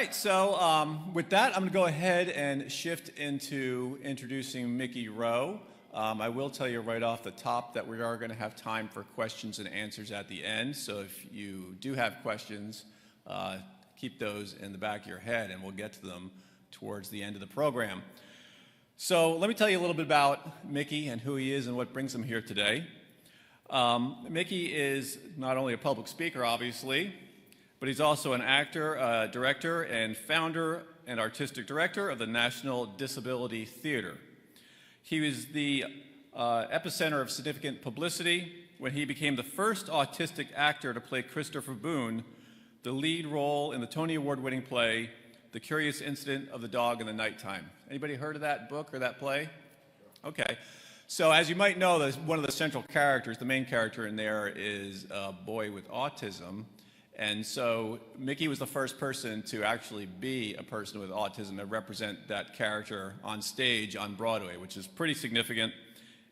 right, so with that, I'm going to go ahead and shift into introducing Mickey Rowe. I will tell you right off the top that we are going to have time for questions and answers at the end, so if you do have questions, keep those in the back of your head and we'll get to them towards the end of the program. So let me tell you a little bit about Mickey and who he is and what brings him here today. Mickey is not only a public speaker, obviously, but he's also an actor, director, and founder and artistic director of the National Disability Theater. He was the epicenter of significant publicity when he became the first autistic actor to play Christopher Boone, the lead role in the Tony Award-winning play, The Curious Incident of the Dog in the Nighttime. Anybody heard of that book or that play? Okay. So as you might know, one of the central characters, the main character in there, is a boy with autism. And so Mickey was the first person to actually be a person with autism and represent that character on stage on Broadway, which is pretty significant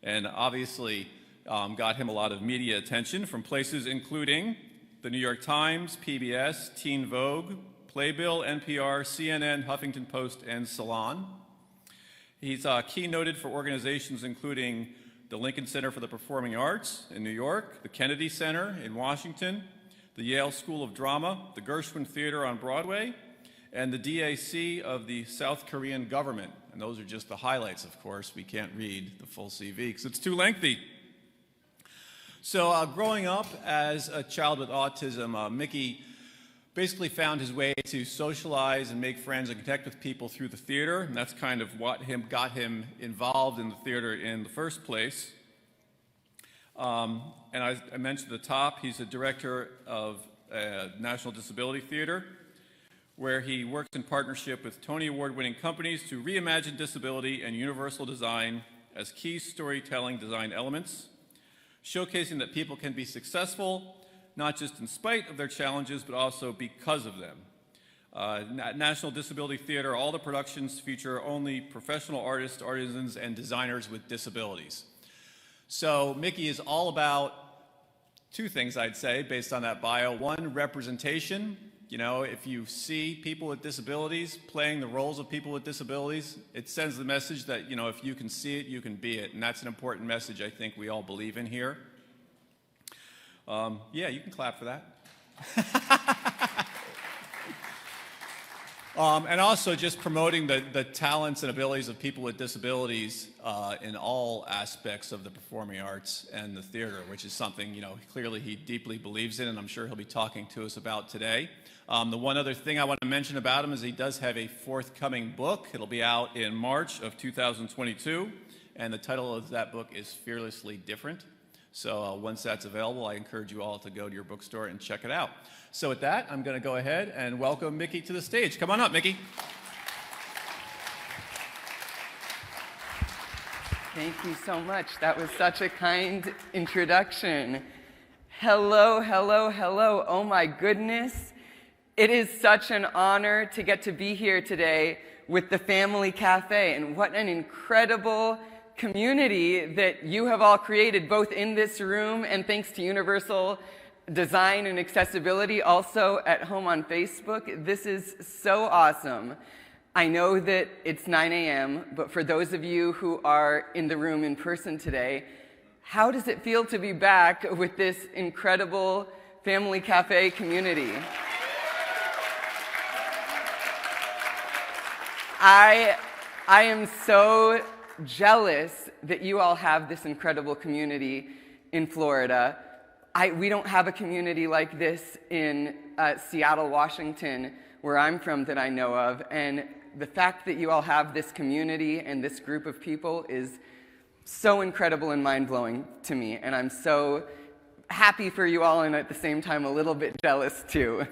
and obviously got him a lot of media attention from places including the New York Times, PBS, Teen Vogue, Playbill, NPR, CNN, Huffington Post, and Salon. He's keynoted for organizations including the Lincoln Center for the Performing Arts in New York, the Kennedy Center in Washington, the Yale School of Drama, the Gershwin Theater on Broadway, and the DAC of the South Korean government. And those are just the highlights, of course. We can't read the full CV because it's too lengthy. So growing up as a child with autism, Mickey basically found his way to socialize and make friends and connect with people through the theater. And that's kind of what got him involved in the theater in the first place. And I mentioned at the top, he's a director of National Disability Theater, where he works in partnership with Tony Award-winning companies to reimagine disability and universal design as key storytelling design elements, showcasing that people can be successful, not just in spite of their challenges, but also because of them. At National Disability Theater, all the productions feature only professional artists, artisans, and designers with disabilities. So Mickey is all about two things, I'd say, based on that bio. One, representation. You know, if you see people with disabilities playing the roles of people with disabilities, it sends the message that, you know, if you can see it, you can be it. And that's an important message I think we all believe in here. Yeah, you can clap for that. And also just promoting the talents and abilities of people with disabilities in all aspects of the performing arts and the theater, which is something, you know, clearly he deeply believes in, and I'm sure he'll be talking to us about today. The one other thing I want to mention about him is he does have a forthcoming book. It'll be out in March of 2022, and the title of that book is Fearlessly Different. So once that's available, I encourage you all to go to your bookstore and check it out. So with that, I'm going to go ahead and welcome Mickey to the stage. Come on up, Mickey. Thank you so much. That was such a kind introduction. Hello, hello, hello. Oh my goodness. It is such an honor to get to be here today with the Family Cafe, and what an incredible community that you have all created, both in this room and thanks to Universal Design and Accessibility, also at home on Facebook. This is so awesome. I know that it's 9 a.m., but for those of you who are in the room in person today, how does it feel to be back with this incredible Family Cafe community? I am so jealous that you all have this incredible community in Florida. We don't have a community like this in Seattle, Washington, where I'm from, that I know of, and the fact that you all have this community and this group of people is so incredible and mind-blowing to me, and I'm so happy for you all, and at the same time a little bit jealous too.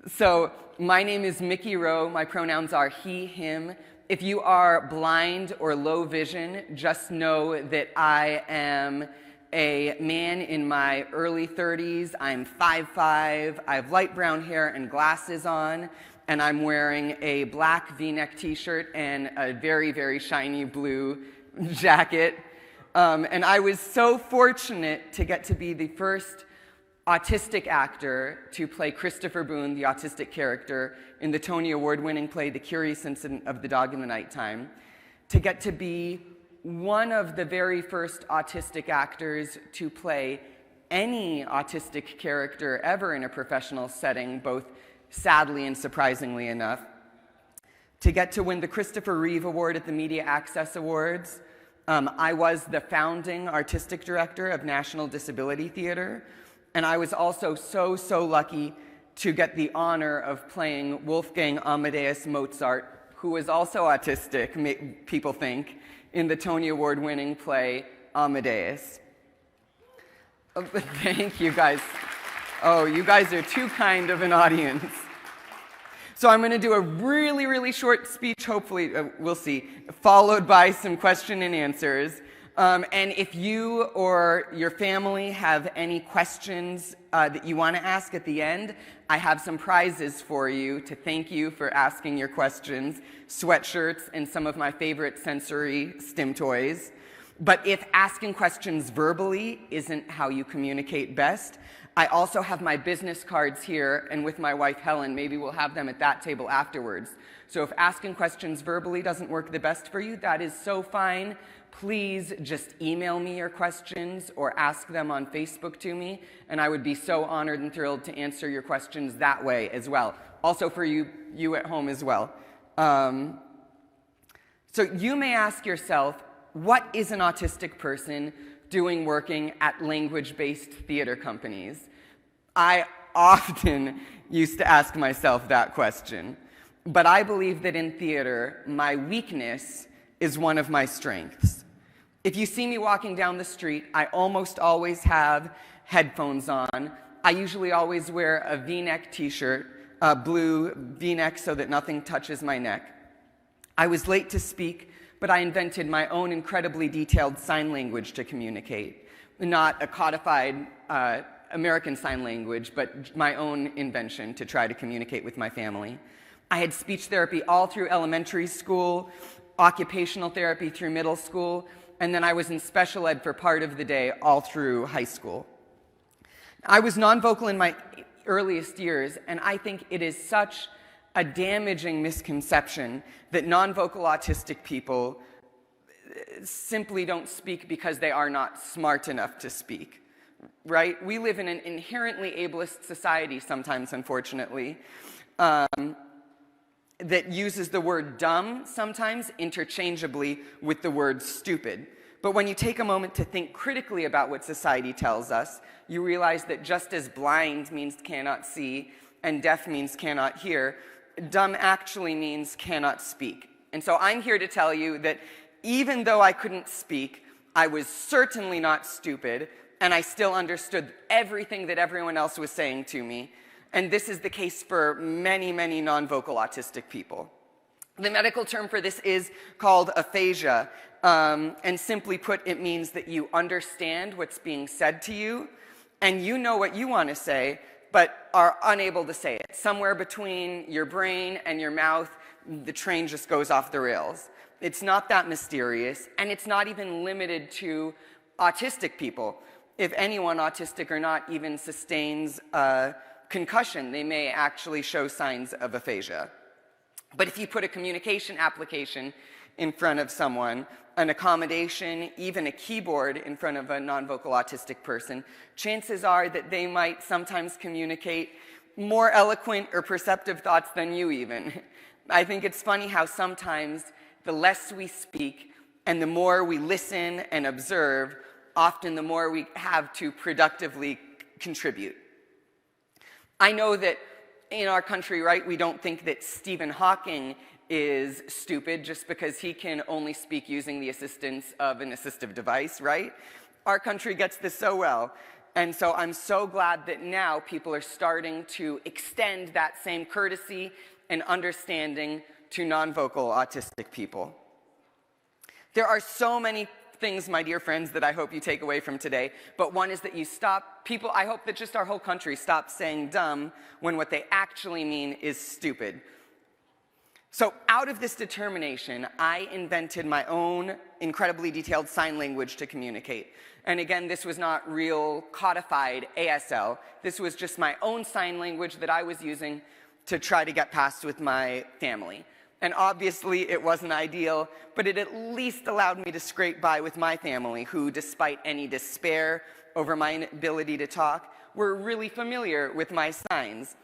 So my name is Mickey Rowe. My pronouns are he, him. If you are blind or low vision, just know that I am a man in my early 30s. I'm 5'5". I have light brown hair and glasses on, and I'm wearing a black V-neck t-shirt and a very, very shiny blue jacket. And I was so fortunate to get to be the first autistic actor to play Christopher Boone, the autistic character, in the Tony Award-winning play The Curious Incident of the Dog in the Nighttime, to get to be one of the very first autistic actors to play any autistic character ever in a professional setting, both sadly and surprisingly enough, to get to win the Christopher Reeve Award at the Media Access Awards. I was the founding artistic director of National Disability Theater, and I was also so lucky to get the honor of playing Wolfgang Amadeus Mozart, who was also autistic, people think, in the Tony Award-winning play Amadeus. Thank you guys. Oh, you guys are too kind of an audience. So I'm going to do a really short speech, hopefully, we'll see, followed by some question and answers. And if you or your family have any questions that you want to ask at the end, I have some prizes for you to thank you for asking your questions, sweatshirts, and some of my favorite sensory stim toys. But if asking questions verbally isn't how you communicate best, I also have my business cards here, and with my wife Helen, maybe we'll have them at that table afterwards. So if asking questions verbally doesn't work the best for you, that is so fine. Please just email me your questions or ask them on Facebook to me, and I would be so honored and thrilled to answer your questions that way as well. Also for you at home as well. So you may ask yourself, what is an autistic person doing working at language-based theater companies? I often used to ask myself that question, but I believe that in theater, my weakness is one of my strengths. If you see me walking down the street, I almost always have headphones on. I usually always wear a V-neck t-shirt, a blue V-neck so that nothing touches my neck. I was late to speak, but I invented my own incredibly detailed sign language to communicate. Not a codified American Sign Language, but my own invention to try to communicate with my family. I had speech therapy all through elementary school, occupational therapy through middle school, and then I was in special ed for part of the day all through high school. I was non-vocal in my earliest years, and I think it is such a damaging misconception that non-vocal autistic people simply don't speak because they are not smart enough to speak, right? We live in an inherently ableist society sometimes, unfortunately, that uses the word dumb sometimes interchangeably with the word stupid. But when you take a moment to think critically about what society tells us, you realize that just as blind means cannot see and deaf means cannot hear, dumb actually means cannot speak. And so I'm here to tell you that even though I couldn't speak, I was certainly not stupid, and I still understood everything that everyone else was saying to me. And this is the case for many non-vocal autistic people. The medical term for this is called aphasia, and simply put, it means that you understand what's being said to you, and you know what you want to say, but are unable to say it. Somewhere between your brain and your mouth, the train just goes off the rails. It's not that mysterious, and it's not even limited to autistic people. If anyone, autistic or not, even sustains concussion, they may actually show signs of aphasia. But if you put a communication application in front of someone, an accommodation, even a keyboard in front of a non-vocal autistic person, chances are that they might sometimes communicate more eloquent or perceptive thoughts than you even. I think it's funny how sometimes the less we speak and the more we listen and observe, often the more we have to productively contribute. I know that in our country, right, we don't think that Stephen Hawking is stupid just because he can only speak using the assistance of an assistive device, right? Our country gets this so well. And so I'm so glad that now people are starting to extend that same courtesy and understanding to non-vocal autistic people. There are so many things, my dear friends, that I hope you take away from today, but one is that you stop, people, I hope that just our whole country stops saying dumb when what they actually mean is stupid. So out of this determination, I invented my own incredibly detailed sign language to communicate. And again, this was not real codified ASL. This was just my own sign language that I was using to try to get past with my family. And obviously, it wasn't ideal, but it at least allowed me to scrape by with my family, who, despite any despair over my inability to talk, were really familiar with my signs.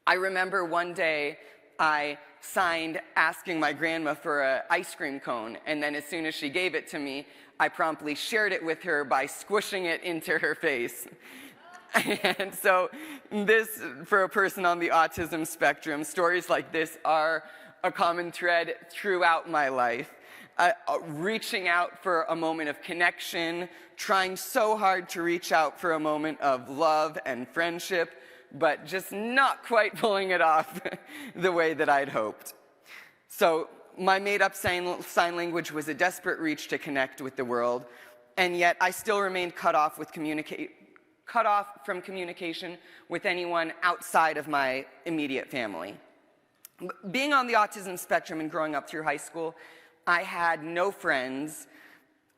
I remember one day I signed asking my grandma for an ice cream cone, and then as soon as she gave it to me, I promptly shared it with her by squishing it into her face. And so this, for a person on the autism spectrum, stories like this are a common thread throughout my life. Reaching out for a moment of connection, trying so hard to reach out for a moment of love and friendship, but just not quite pulling it off the way that I'd hoped. So my made-up sign language was a desperate reach to connect with the world, and yet I still remained cut off from communication with anyone outside of my immediate family. Being on the autism spectrum and growing up through high school, I had no friends.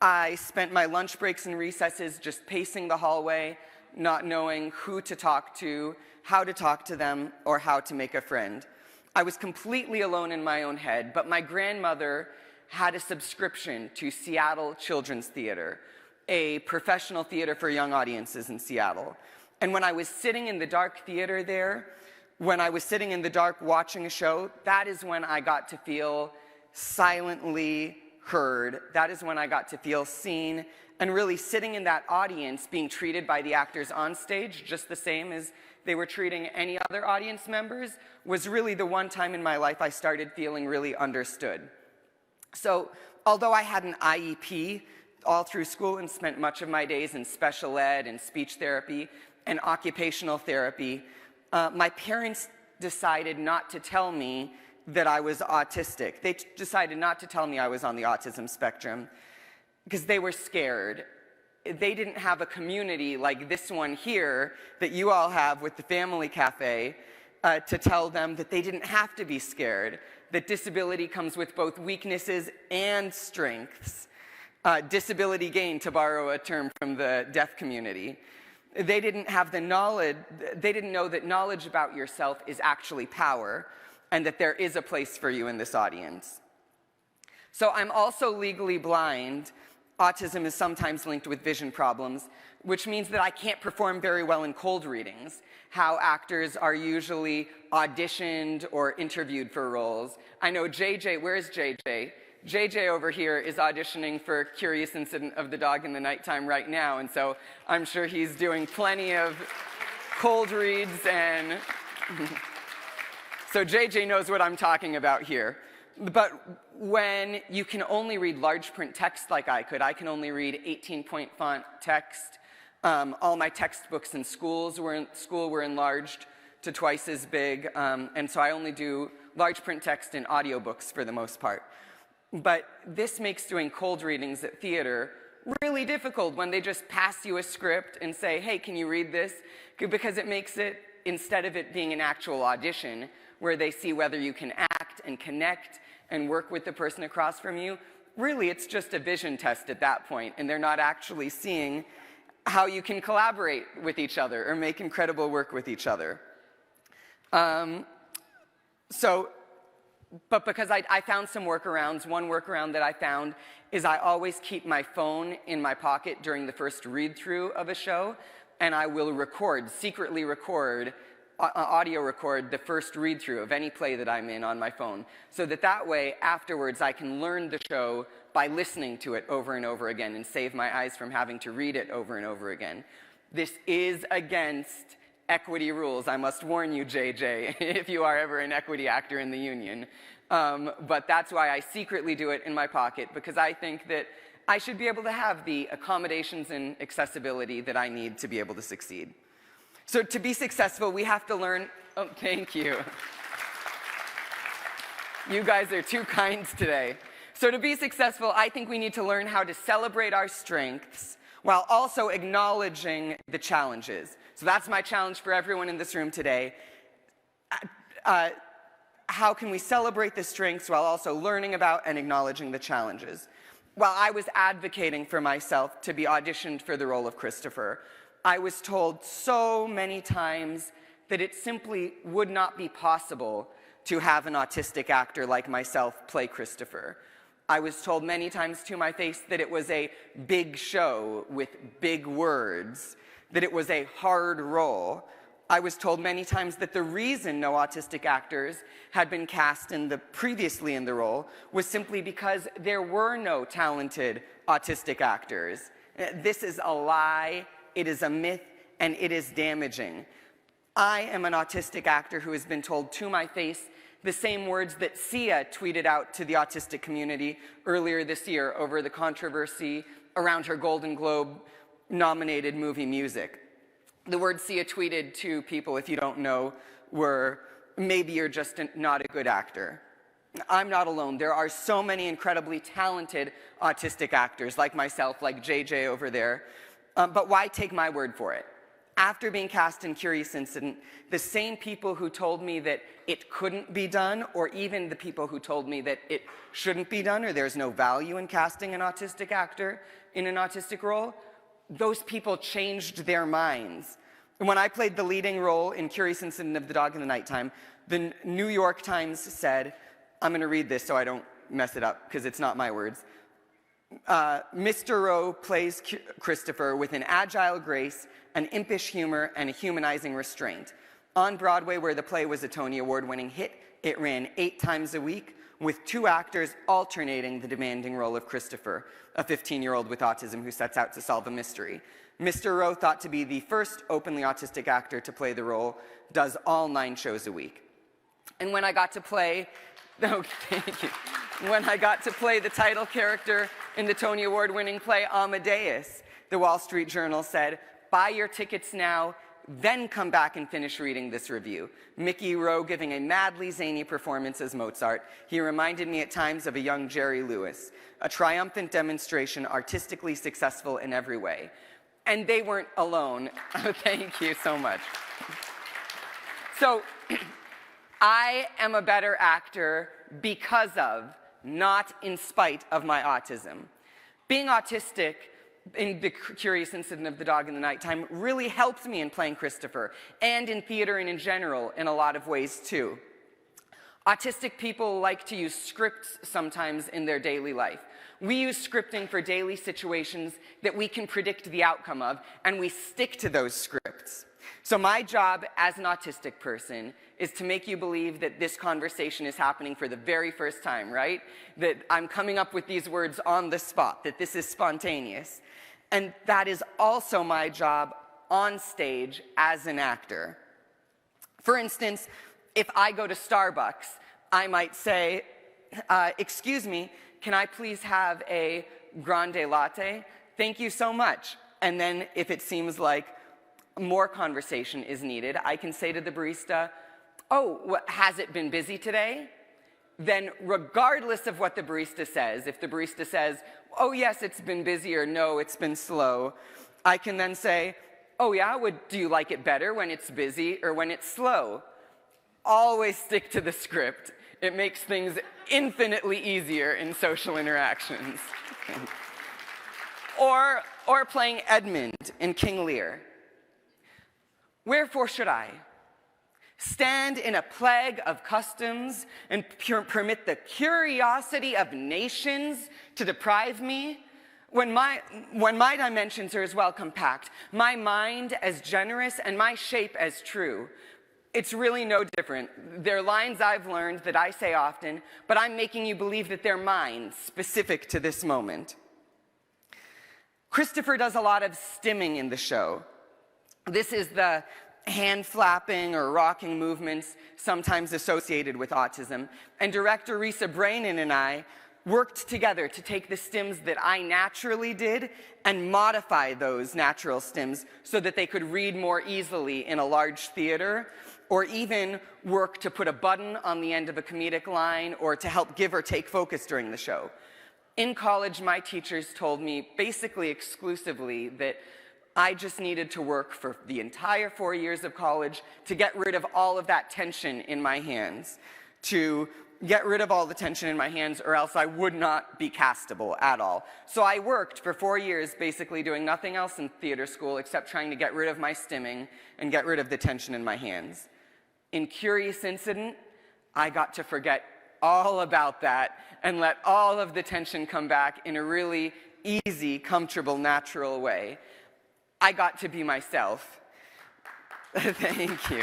I spent my lunch breaks and recesses just pacing the hallway, not knowing who to talk to, how to talk to them, or how to make a friend. I was completely alone in my own head, but my grandmother had a subscription to Seattle Children's Theater, a professional theater for young audiences in Seattle. And when I was sitting in the dark theater there, when I was sitting in the dark watching a show, that is when I got to feel silently heard. That is when I got to feel seen, and really sitting in that audience, being treated by the actors on stage just the same as they were treating any other audience members, was really the one time in my life I started feeling really understood. So although I had an IEP all through school and spent much of my days in special ed and speech therapy and occupational therapy, my parents decided not to tell me that I was autistic. They decided not to tell me I was on the autism spectrum because they were scared. They didn't have a community like this one here that you all have with the Family Cafe to tell them that they didn't have to be scared, that disability comes with both weaknesses and strengths. Disability gain, to borrow a term from the deaf community. They didn't have the knowledge, they didn't know that knowledge about yourself is actually power, and that there is a place for you in this audience. So I'm also legally blind. Autism is sometimes linked with vision problems, which means that I can't perform very well in cold readings, how actors are usually auditioned or interviewed for roles. I know JJ, where's JJ? JJ over here is auditioning for Curious Incident of the Dog in the Nighttime right now, and so I'm sure he's doing plenty of cold reads, and so JJ knows what I'm talking about here. But when you can only read large print text like I can only read 18-point font text. All my textbooks in school were enlarged to twice as big, and so I only do large print text in audiobooks for the most part. But this makes doing cold readings at theater really difficult when they just pass you a script and say, hey, can you read this? Because it makes it, instead of it being an actual audition, where they see whether you can act and connect and work with the person across from you, really it's just a vision test at that point, and they're not actually seeing how you can collaborate with each other or make incredible work with each other. But because I found some workarounds, one workaround that I found is I always keep my phone in my pocket during the first read-through of a show, and I will secretly record, audio record the first read-through of any play that I'm in on my phone, so that way, afterwards, I can learn the show by listening to it over and over again and save my eyes from having to read it over and over again. This is against equity rules. I must warn you, JJ, if you are ever an equity actor in the union. But that's why I secretly do it in my pocket, because I think that I should be able to have the accommodations and accessibility that I need to be able to succeed. So to be successful, we have to learn, oh, thank you. You guys are too kind today. So to be successful, I think we need to learn how to celebrate our strengths while also acknowledging the challenges. So that's my challenge for everyone in this room today. how can we celebrate the strengths while also learning about and acknowledging the challenges? While I was advocating for myself to be auditioned for the role of Christopher, I was told so many times that it simply would not be possible to have an autistic actor like myself play Christopher. I was told many times to my face that it was a big show with big words, that it was a hard role. I was told many times that the reason no autistic actors had been cast previously in the role was simply because there were no talented autistic actors. This is a lie, it is a myth, and it is damaging. I am an autistic actor who has been told to my face the same words that Sia tweeted out to the autistic community earlier this year over the controversy around her Golden Globe nominated movie Music. The words Sia tweeted to people, if you don't know, were, maybe you're just not a good actor. I'm not alone. There are so many incredibly talented autistic actors like myself, like JJ over there. But why take my word for it? After being cast in Curious Incident, the same people who told me that it couldn't be done, or even the people who told me that it shouldn't be done, or there's no value in casting an autistic actor in an autistic role, those people changed their minds. When I played the leading role in Curious Incident of the Dog in the Nighttime, the New York Times said, I'm going to read this so I don't mess it up, because it's not my words. Mr. Rowe plays Christopher with an agile grace, an impish humor, and a humanizing restraint. On Broadway, where the play was a Tony Award-winning hit, it ran 8 times a week, with 2 actors alternating the demanding role of Christopher, a 15-year-old with autism who sets out to solve a mystery. Mr. Rowe, thought to be the first openly autistic actor to play the role, does all 9 shows a week. And when I got to play, thank you. When I got to play the title character in the Tony Award-winning play Amadeus, the Wall Street Journal said, buy your tickets now, then come back and finish reading this review. Mickey Rowe giving a madly zany performance as Mozart. He reminded me at times of a young Jerry Lewis, a triumphant demonstration, artistically successful in every way. And they weren't alone. Thank you so much. So, I am a better actor because of, not in spite of my autism. Being autistic in the Curious Incident of the Dog in the Nighttime really helped me in playing Christopher, and in theater and in general in a lot of ways too. Autistic people like to use scripts sometimes in their daily life. We use scripting for daily situations that we can predict the outcome of, and we stick to those scripts. So my job as an autistic person is to make you believe that this conversation is happening for the very first time, right? That I'm coming up with these words on the spot, that this is spontaneous. And that is also my job on stage as an actor. For instance, if I go to Starbucks, I might say, excuse me, can I please have a grande latte? Thank you so much. And then if it seems like more conversation is needed, I can say to the barista, oh, has it been busy today? Then regardless of what the barista says, if the barista says, oh yes, it's been busy, or no, it's been slow, I can then say, oh yeah, do you like it better when it's busy or when it's slow? Always stick to the script. It makes things infinitely easier in social interactions. Or playing Edmund in King Lear. Wherefore should I stand in a plague of customs and permit the curiosity of nations to deprive me? When my dimensions are as well compact, my mind as generous, and my shape as true, it's really no different. They're lines I've learned that I say often, but I'm making you believe that they're mine, specific to this moment. Christopher does a lot of stimming in the show. This is the hand flapping or rocking movements sometimes associated with autism. And director Risa Brainin and I worked together to take the stims that I naturally did and modify those natural stims so that they could read more easily in a large theater, or even work to put a button on the end of a comedic line, or to help give or take focus during the show. In college, my teachers told me basically exclusively that I just needed to work for the entire 4 years of college to get rid of all of that tension in my hands. to get rid of all the tension in my hands, or else I would not be castable at all. So I worked for 4 years basically doing nothing else in theater school except trying to get rid of my stimming and get rid of the tension in my hands. In Curious Incident, I got to forget all about that and let all of the tension come back in a really easy, comfortable, natural way. I got to be myself. Thank you.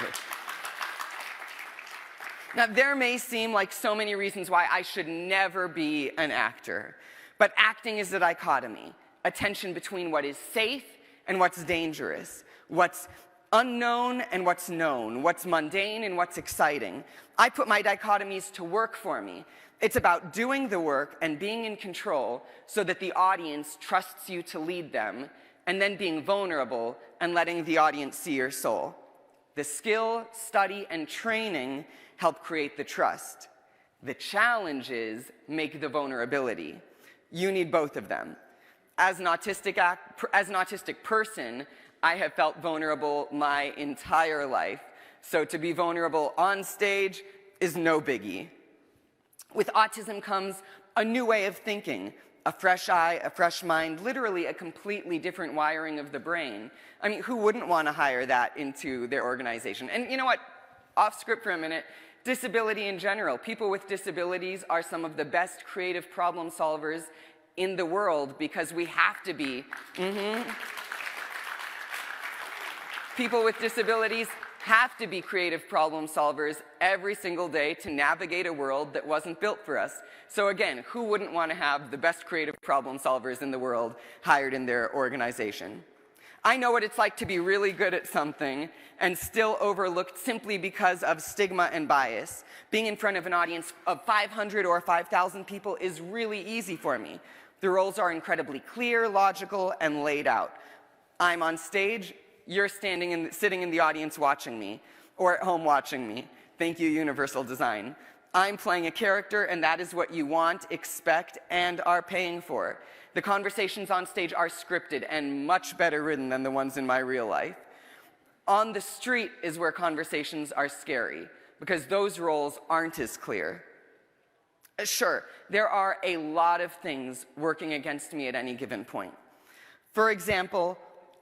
Now, there may seem like so many reasons why I should never be an actor, but acting is a dichotomy, a tension between what is safe and what's dangerous, what's unknown and what's known, what's mundane and what's exciting. I put my dichotomies to work for me. It's about doing the work and being in control so that the audience trusts you to lead them, and then being vulnerable and letting the audience see your soul. The skill, study, and training help create the trust. The challenges make the vulnerability. You need both of them. As an autistic person, I have felt vulnerable my entire life. So to be vulnerable on stage is no biggie. With autism comes a new way of thinking, a fresh eye, a fresh mind, literally a completely different wiring of the brain. I mean, who wouldn't want to hire that into their organization? And you know what? Off script for a minute. Disability in general. People with disabilities are some of the best creative problem solvers in the world because we have to be. People with disabilities have to be creative problem solvers every single day to navigate a world that wasn't built for us. So again, who wouldn't want to have the best creative problem solvers in the world hired in their organization? I know what it's like to be really good at something and still overlooked simply because of stigma and bias. Being in front of an audience of 500 or 5,000 people is really easy for me. The roles are incredibly clear, logical, and laid out. I'm on stage, you're sitting in the audience watching me, or at home watching me. Thank you, Universal Design. I'm playing a character, and that is what you want, expect, and are paying for. The conversations on stage are scripted and much better written than the ones in my real life. On the street is where conversations are scary, because those roles aren't as clear. Sure, there are a lot of things working against me at any given point. For example,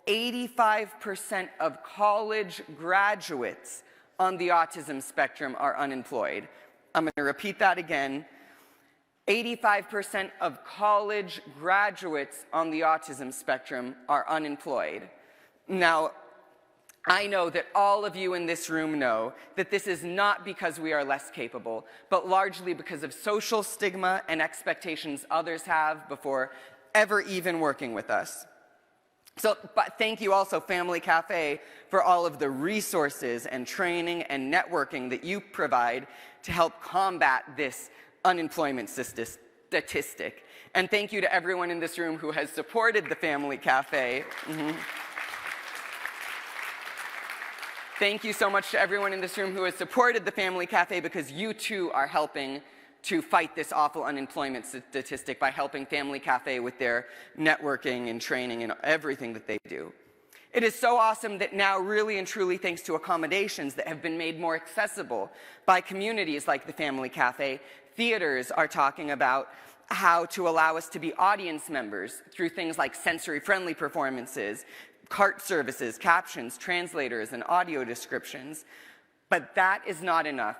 85% of college graduates on the autism spectrum are unemployed. I'm going to repeat that again. 85% of college graduates on the autism spectrum are unemployed. Now, I know that all of you in this room know that this is not because we are less capable, but largely because of social stigma and expectations others have before ever even working with us. But thank you also, Family Cafe, for all of the resources and training and networking that you provide to help combat this unemployment statistic. And thank you to everyone in this room who has supported the Family Cafe. Thank you so much to everyone in this room who has supported the Family Cafe, because you too are helping to fight this awful unemployment statistic by helping Family Cafe with their networking and training and everything that they do. It is so awesome that now, really and truly, thanks to accommodations that have been made more accessible by communities like the Family Cafe, theaters are talking about how to allow us to be audience members through things like sensory-friendly performances, cart services, captions, translators, and audio descriptions. But that is not enough.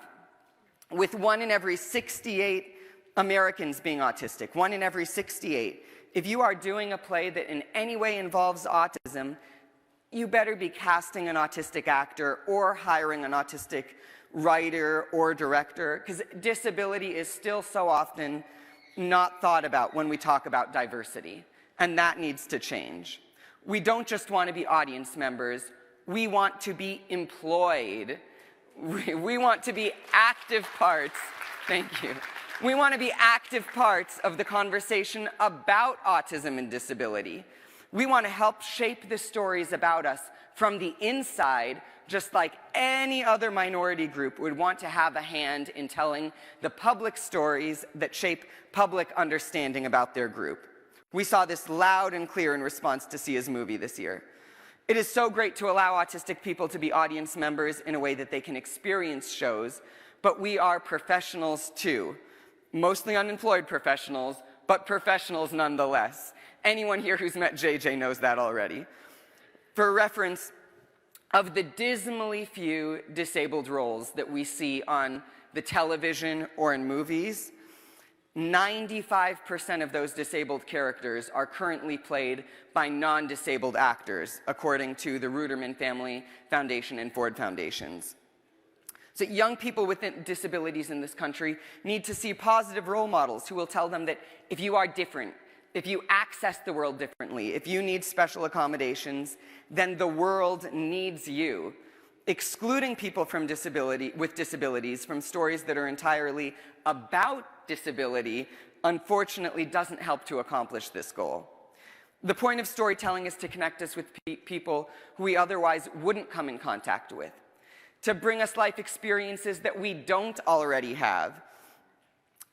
With 1 in every 68 Americans being autistic, 1 in every 68, if you are doing a play that in any way involves autism, you better be casting an autistic actor or hiring an autistic writer or director, because disability is still so often not thought about when we talk about diversity, and that needs to change. We don't just want to be audience members, we want to be employed. We want to be active parts. Thank you. We want to be active parts of the conversation about autism and disability. We want to help shape the stories about us from the inside, just like any other minority group would want to have a hand in telling the public stories that shape public understanding about their group. We saw this loud and clear in response to Sia's movie this year. It is so great to allow autistic people to be audience members in a way that they can experience shows, but we are professionals too. Mostly unemployed professionals, but professionals nonetheless. Anyone here who's met JJ knows that already. For reference, of the dismally few disabled roles that we see on the television or in movies, 95% of those disabled characters are currently played by non-disabled actors, according to the Ruderman Family Foundation and Ford Foundations. So young people with disabilities in this country need to see positive role models who will tell them that if you are different, if you access the world differently, if you need special accommodations, then the world needs you. Excluding people with disabilities from stories that are entirely about disability, unfortunately, doesn't help to accomplish this goal. The point of storytelling is to connect us with people who we otherwise wouldn't come in contact with, to bring us life experiences that we don't already have.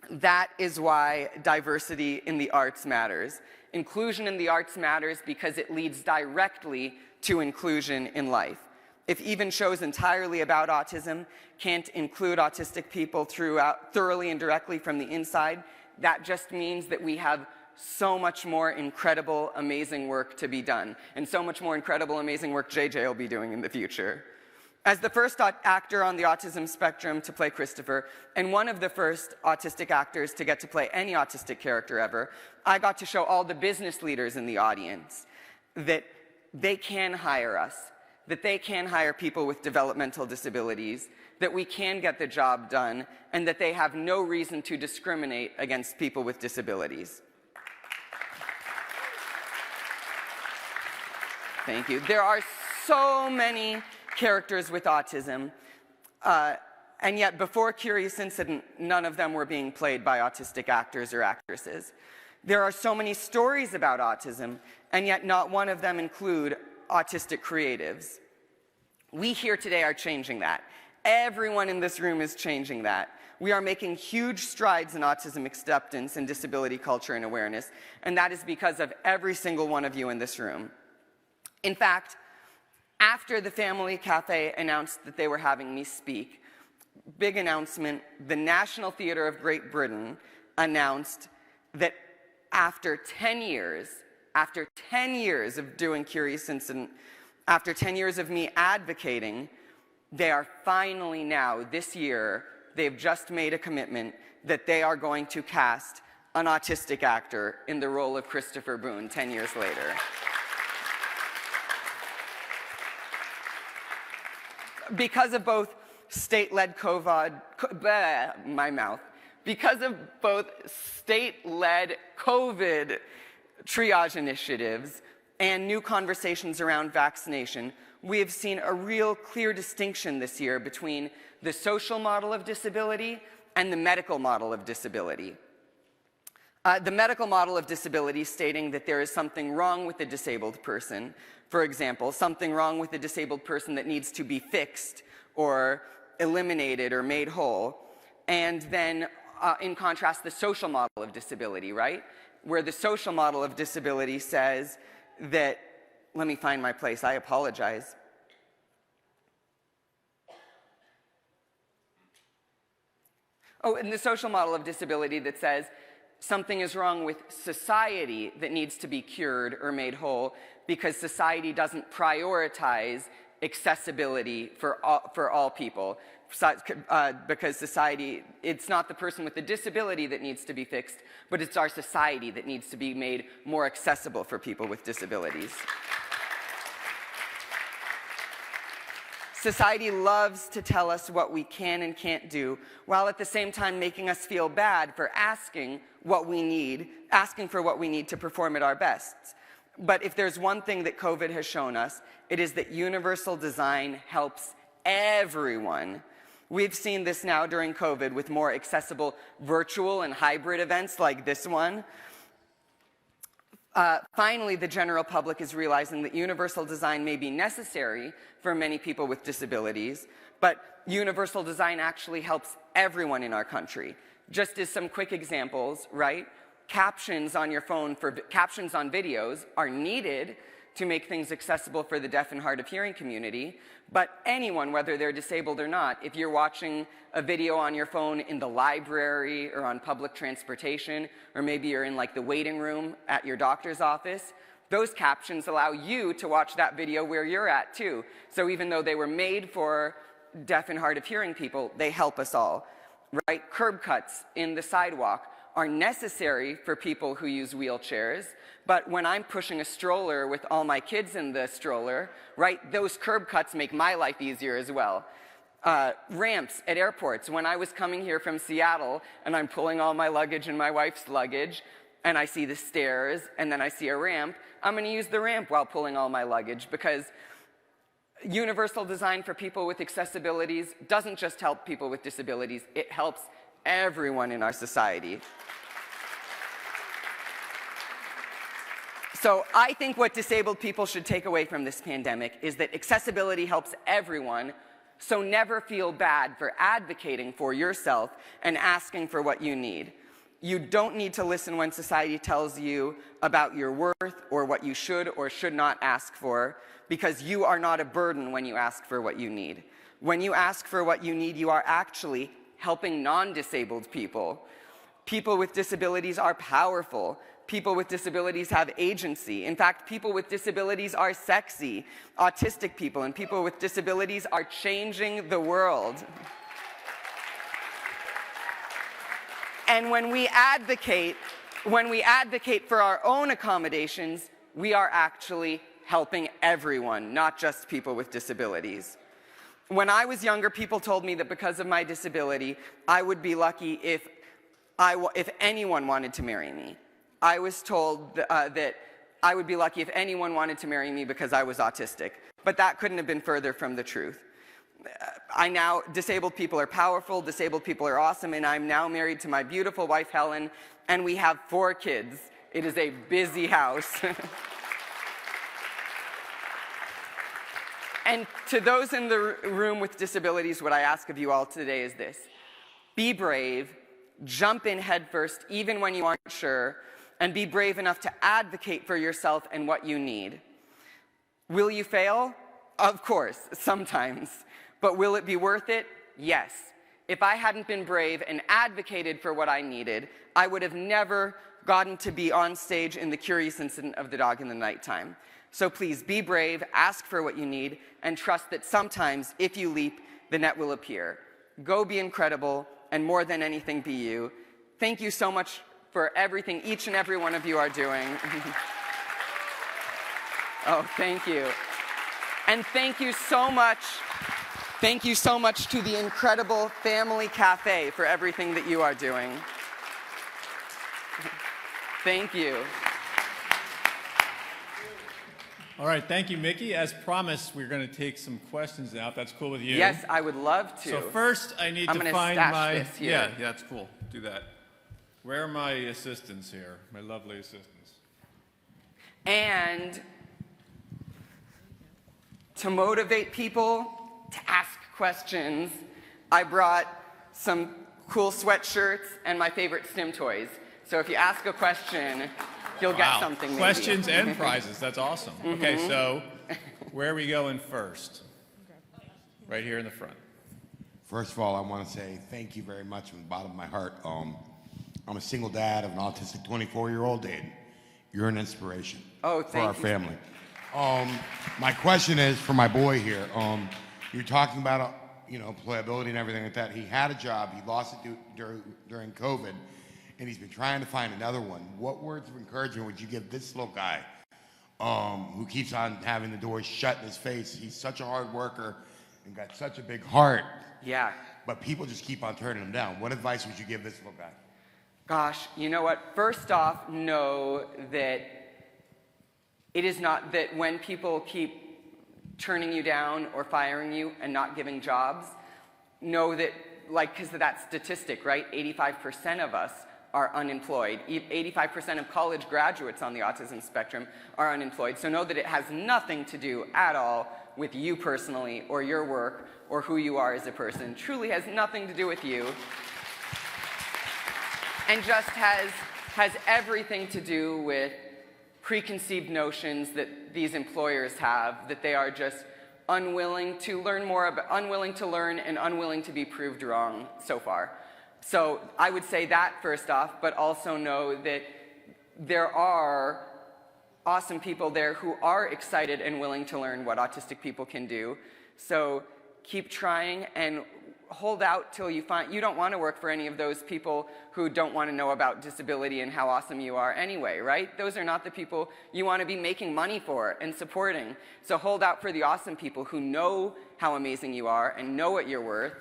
That is why diversity in the arts matters. Inclusion in the arts matters because it leads directly to inclusion in life. If even shows entirely about autism can't include autistic people thoroughly and directly from the inside, that just means that we have so much more incredible, amazing work to be done, and so much more incredible, amazing work JJ will be doing in the future. As the first actor on the autism spectrum to play Christopher, and one of the first autistic actors to get to play any autistic character ever, I got to show all the business leaders in the audience that they can hire us, that they can hire people with developmental disabilities, that we can get the job done, and that they have no reason to discriminate against people with disabilities. Thank you. There are so many characters with autism, and yet before Curious Incident, none of them were being played by autistic actors or actresses. There are so many stories about autism, and yet not one of them include autistic creatives. We here today are changing that. Everyone in this room is changing that. We are making huge strides in autism acceptance and disability culture and awareness, and that is because of every single one of you in this room. In fact, after the Family Cafe announced that they were having me speak, big announcement, the National Theatre of Great Britain announced that after 10 years of doing Curious Incident, after 10 years of me advocating, they are finally now, this year, they've just made a commitment that they are going to cast an autistic actor in the role of Christopher Boone 10 years later. Because of both state-led because of both state-led COVID triage initiatives and new conversations around vaccination, we have seen a real clear distinction this year between the social model of disability and the medical model of disability. The medical model of disability stating that there is something wrong with the disabled person. For example, something wrong with the disabled person that needs to be fixed or eliminated or made whole. And then, in contrast, the social model of disability, right? Where the social model of disability says that, let me find my place, I apologize. Oh, and the social model of disability that says something is wrong with society that needs to be cured or made whole because society doesn't prioritize accessibility for all people. Because society, it's not the person with the disability that needs to be fixed, but it's our society that needs to be made more accessible for people with disabilities. Society loves to tell us what we can and can't do, while at the same time making us feel bad for asking for what we need to perform at our best. But if there's one thing that COVID has shown us, it is that universal design helps everyone. We've seen this now during COVID with more accessible virtual and hybrid events like this one. Finally, the general public is realizing that universal design may be necessary for many people with disabilities, but universal design actually helps everyone in our country. Just as some quick examples, right? Captions on your phone captions on videos are needed to make things accessible for the deaf and hard of hearing community, but anyone, whether they're disabled or not, if you're watching a video on your phone in the library or on public transportation, or maybe you're in like the waiting room at your doctor's office, those captions allow you to watch that video where you're at too. So even though they were made for deaf and hard of hearing people, they help us all, right? Curb cuts in the sidewalk are necessary for people who use wheelchairs, but when I'm pushing a stroller with all my kids in the stroller, right, those curb cuts make my life easier as well. Ramps at airports. When I was coming here from Seattle and I'm pulling all my luggage and my wife's luggage, and I see the stairs, and then I see a ramp, I'm going to use the ramp while pulling all my luggage, because universal design for people with accessibilities doesn't just help people with disabilities, it helps everyone in our society. So I think what disabled people should take away from this pandemic is that accessibility helps everyone, so never feel bad for advocating for yourself and asking for what you need. You don't need to listen when society tells you about your worth or what you should or should not ask for, because you are not a burden when you ask for what you need. When you ask for what you need, you are actually helping non-disabled people. People with disabilities are powerful. People with disabilities have agency. In fact, people with disabilities are sexy. Autistic people and people with disabilities are changing the world. And when we advocate for our own accommodations, we are actually helping everyone, not just people with disabilities. When I was younger, people told me that because of my disability, I would be lucky if anyone wanted to marry me. I was told that I would be lucky if anyone wanted to marry me because I was autistic. But that couldn't have been further from the truth. Disabled people are powerful, disabled people are awesome, and I'm now married to my beautiful wife, Helen, and we have 4 kids. It is a busy house. And to those in the room with disabilities, what I ask of you all today is this: be brave, jump in headfirst even when you aren't sure, and be brave enough to advocate for yourself and what you need. Will you fail? Of course, sometimes. But will it be worth it? Yes. If I hadn't been brave and advocated for what I needed, I would have never gotten to be on stage in The Curious Incident of the Dog in the Nighttime. So please be brave, ask for what you need, and trust that sometimes, if you leap, the net will appear. Go be incredible, and more than anything, be you. Thank you so much for everything each and every one of you are doing. Oh, thank you. And thank you so much to the incredible Family Cafe for everything that you are doing. Thank you. All right, thank you, Mickey. As promised, we're going to take some questions now, if that's cool with you. Yes, I would love to. So first, I need to find my... This here. Yeah, that's cool. Do that. Where are my assistants here? My lovely assistants. And to motivate people to ask questions, I brought some cool sweatshirts and my favorite STEM toys. So if you ask a question, you'll get something maybe. Questions and prizes. That's awesome. Okay, so where are we going first? Right here in the front. First of all, I want to say thank you very much from the bottom of my heart. I'm a single dad of an autistic 24-year-old, and you're an inspiration for our family. My question is for my boy here. You're talking about employability and everything like that. He had a job. He lost it during COVID, and he's been trying to find another one. What words of encouragement would you give this little guy who keeps on having the doors shut in his face? He's such a hard worker and got such a big heart. Yeah. But people just keep on turning him down. What advice would you give this little guy? Gosh, you know what? First off, know that it is not that when people keep turning you down or firing you and not giving jobs, know that, because of that statistic, right? 85% of us are unemployed. 85% of college graduates on the autism spectrum are unemployed. So know that it has nothing to do at all with you personally or your work or who you are as a person. Truly has nothing to do with you. And just has everything to do with preconceived notions that these employers have, that they are just unwilling to learn more about, unwilling to learn and unwilling to be proved wrong so far. So I would say that first off, but also know that there are awesome people there who are excited and willing to learn what autistic people can do. So keep trying and hold out till you find, you don't want to work for any of those people who don't want to know about disability and how awesome you are anyway, right? Those are not the people you want to be making money for and supporting. So hold out for the awesome people who know how amazing you are and know what you're worth.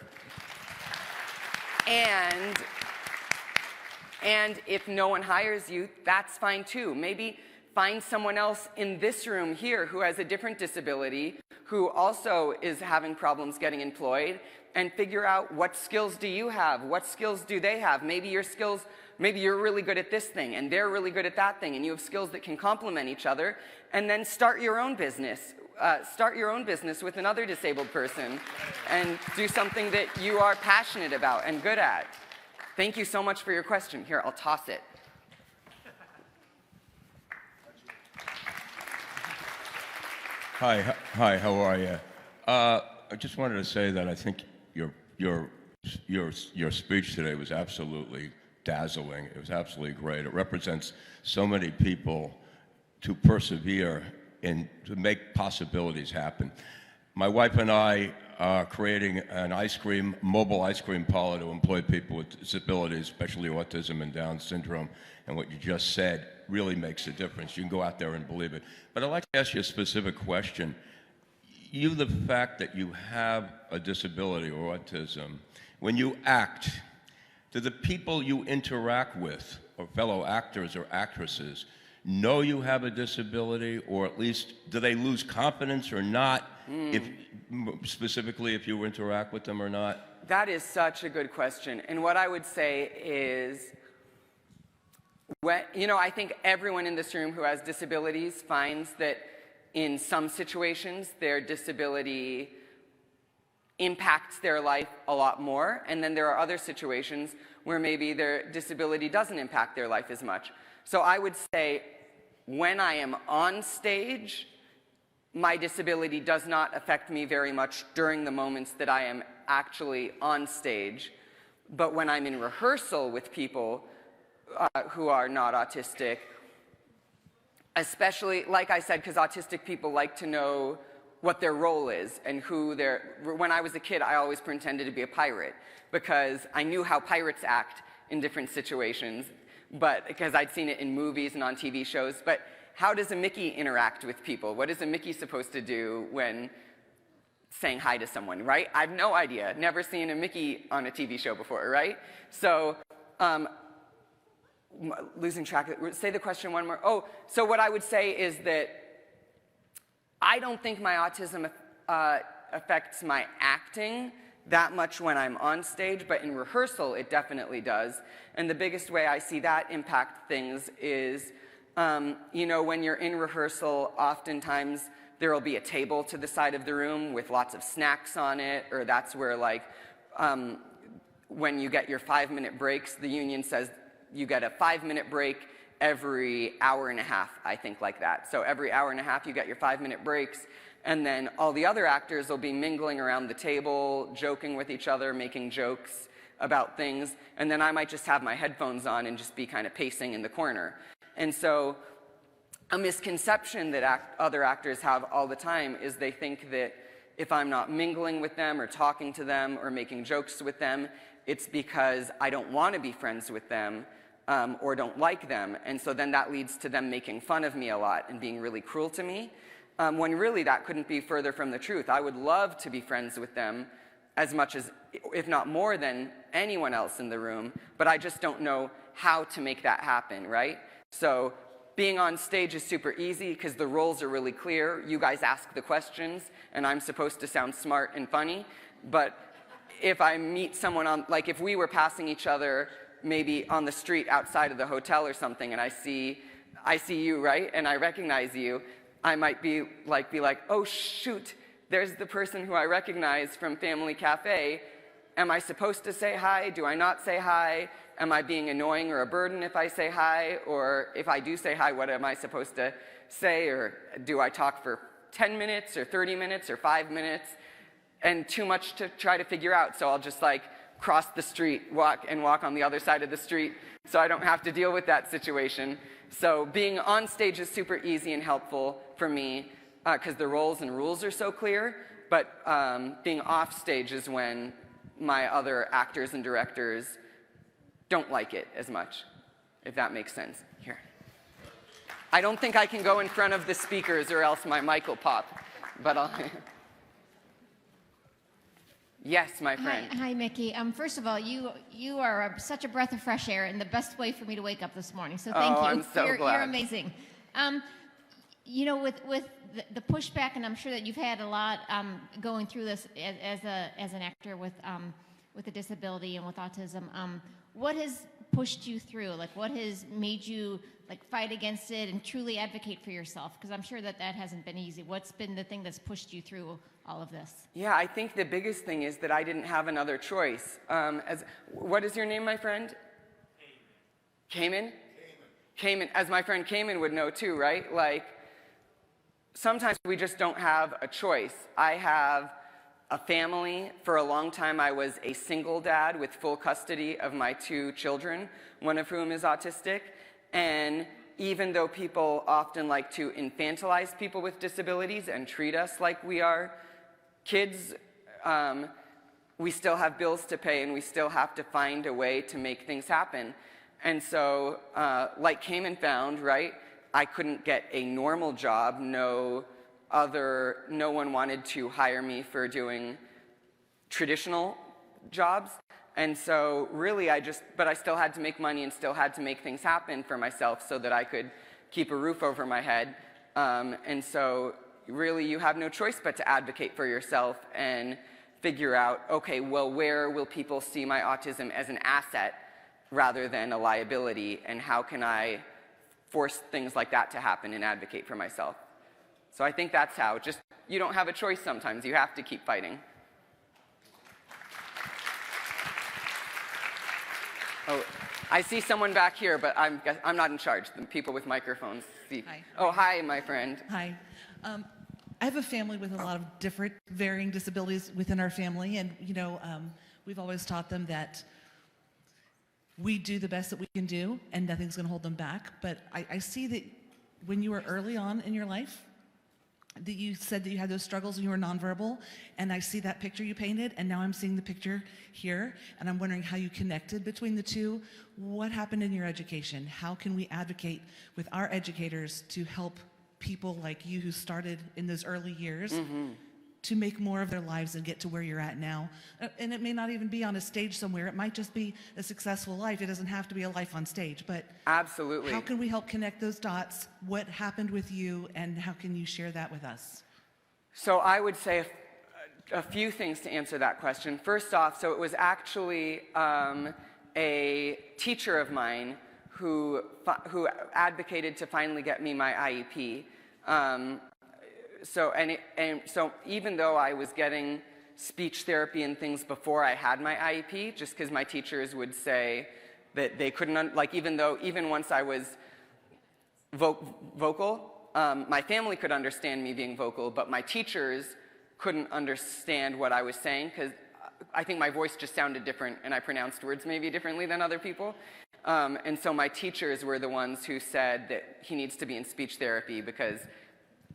And if no one hires you, that's fine too. Maybe find someone else in this room here who has a different disability, who also is having problems getting employed, and figure out what skills do you have, what skills do they have. Maybe your skills, maybe you're really good at this thing and they're really good at that thing, and you have skills that can complement each other, and then start your own business. Start your own business with another disabled person and do something that you are passionate about and good at. Thank you so much for your question. Here, I'll toss it. Hi, how are you? I just wanted to say that I think your speech today was absolutely dazzling. It was absolutely great. It represents so many people to persevere and to make possibilities happen. My wife and I are creating an mobile ice cream parlor to employ people with disabilities, especially autism and Down syndrome. And what you just said really makes a difference. You can go out there and believe it. But I'd like to ask you a specific question. The fact that you have a disability or autism, when you act, do the people you interact with, or fellow actors or actresses, know you have a disability, or at least do they lose confidence or not, specifically if you interact with them or not? That is such a good question. And what I would say is, I think everyone in this room who has disabilities finds that in some situations their disability impacts their life a lot more, and then there are other situations where maybe their disability doesn't impact their life as much. So I would say when I am on stage, my disability does not affect me very much during the moments that I am actually on stage. But when I'm in rehearsal with people who are not autistic, especially, like I said, because autistic people like to know what their role is and who they're... When I was a kid, I always pretended to be a pirate because I knew how pirates act in different situations, but because I'd seen it in movies and on TV shows. But how does a Mickey interact with people? What is a Mickey supposed to do when saying hi to someone, right? I have no idea. Never seen a Mickey on a TV show before, right? So, losing track of it. Say the question one more. Oh, so what I would say is that I don't think my autism affects my acting that much when I'm on stage, but in rehearsal it definitely does. And the biggest way I see that impact things is, when you're in rehearsal, oftentimes there will be a table to the side of the room with lots of snacks on it, or that's where, when you get your 5-minute breaks, the union says you get a 5-minute break every hour and a half, I think, like that. So every hour and a half you get your 5-minute breaks, and then all the other actors will be mingling around the table, joking with each other, making jokes about things, and then I might just have my headphones on and just be kind of pacing in the corner. And so a misconception that other actors have all the time is they think that if I'm not mingling with them or talking to them or making jokes with them, it's because I don't want to be friends with them or don't like them. And so then that leads to them making fun of me a lot and being really cruel to me, when really that couldn't be further from the truth. I would love to be friends with them as much as, if not more than anyone else in the room, but I just don't know how to make that happen, right? So being on stage is super easy because the roles are really clear. You guys ask the questions, and I'm supposed to sound smart and funny. But if I meet someone if we were passing each other maybe on the street outside of the hotel or something, and I see you, right, and I recognize you, I might be like, oh shoot, there's the person who I recognize from Family Cafe. am I supposed to say hi? Do I not say hi? Am I being annoying or a burden if I say hi? Or if I do say hi, what am I supposed to say? Or do I talk for 10 minutes or 30 minutes or 5 minutes? And too much to try to figure out, so I'll just like cross the street, walk on the other side of the street so I don't have to deal with that situation. So being on stage is super easy and helpful for me because the roles and rules are so clear, but being off stage is when my other actors and directors don't like it as much, if that makes sense. Here. I don't think I can go in front of the speakers or else my mic will pop, but I'll... Yes, my friend. Hi, Mickey. First of all, you are such a breath of fresh air and the best way for me to wake up this morning. So thank you. I'm so glad. You're amazing. You know, with the pushback, and I'm sure that you've had a lot going through this as an actor with a disability and with autism. What has pushed you through? Like, what has made you like fight against it and truly advocate for yourself? Because I'm sure that hasn't been easy. What's been the thing that's pushed you through all of this? Yeah, I think the biggest thing is that I didn't have another choice. What is your name, my friend? Cayman. Cayman. As my friend Cayman would know too, right? Like, sometimes we just don't have a choice. I have a family. For a long time, I was a single dad with full custody of my 2 children, one of whom is autistic. And even though people often like to infantilize people with disabilities and treat us like we are kids, we still have bills to pay and we still have to find a way to make things happen. And so, like Cayman found, right, I couldn't get a normal job. No one wanted to hire me for doing traditional jobs. And so really but I still had to make money and still had to make things happen for myself so that I could keep a roof over my head. And so really you have no choice but to advocate for yourself and figure out, okay, well, where will people see my autism as an asset rather than a liability, and how can I force things like that to happen and advocate for myself? So I think that's how, you don't have a choice sometimes, you have to keep fighting. Oh, I see someone back here, but I'm not in charge. The people with microphones see. Hi. Oh, hi, my friend. Hi. I have a family with a lot of different varying disabilities within our family, and we've always taught them that we do the best that we can do, and nothing's going to hold them back. But I see that when you were early on in your life, that you said that you had those struggles and you were nonverbal, and I see that picture you painted, and now I'm seeing the picture here, and I'm wondering how you connected between the two. What happened in your education? How can we advocate with our educators to help people like you who started in those early years to make more of their lives and get to where you're at now? And it may not even be on a stage somewhere. It might just be a successful life. It doesn't have to be a life on stage. But absolutely, how can we help connect those dots? What happened with you, and how can you share that with us? So I would say a few things to answer that question. First off, so it was actually a teacher of mine who advocated to finally get me my IEP. So even though I was getting speech therapy and things before I had my IEP, just because my teachers would say that they couldn't, even once I was vocal, my family could understand me being vocal, but my teachers couldn't understand what I was saying because I think my voice just sounded different and I pronounced words maybe differently than other people. And so my teachers were the ones who said that he needs to be in speech therapy because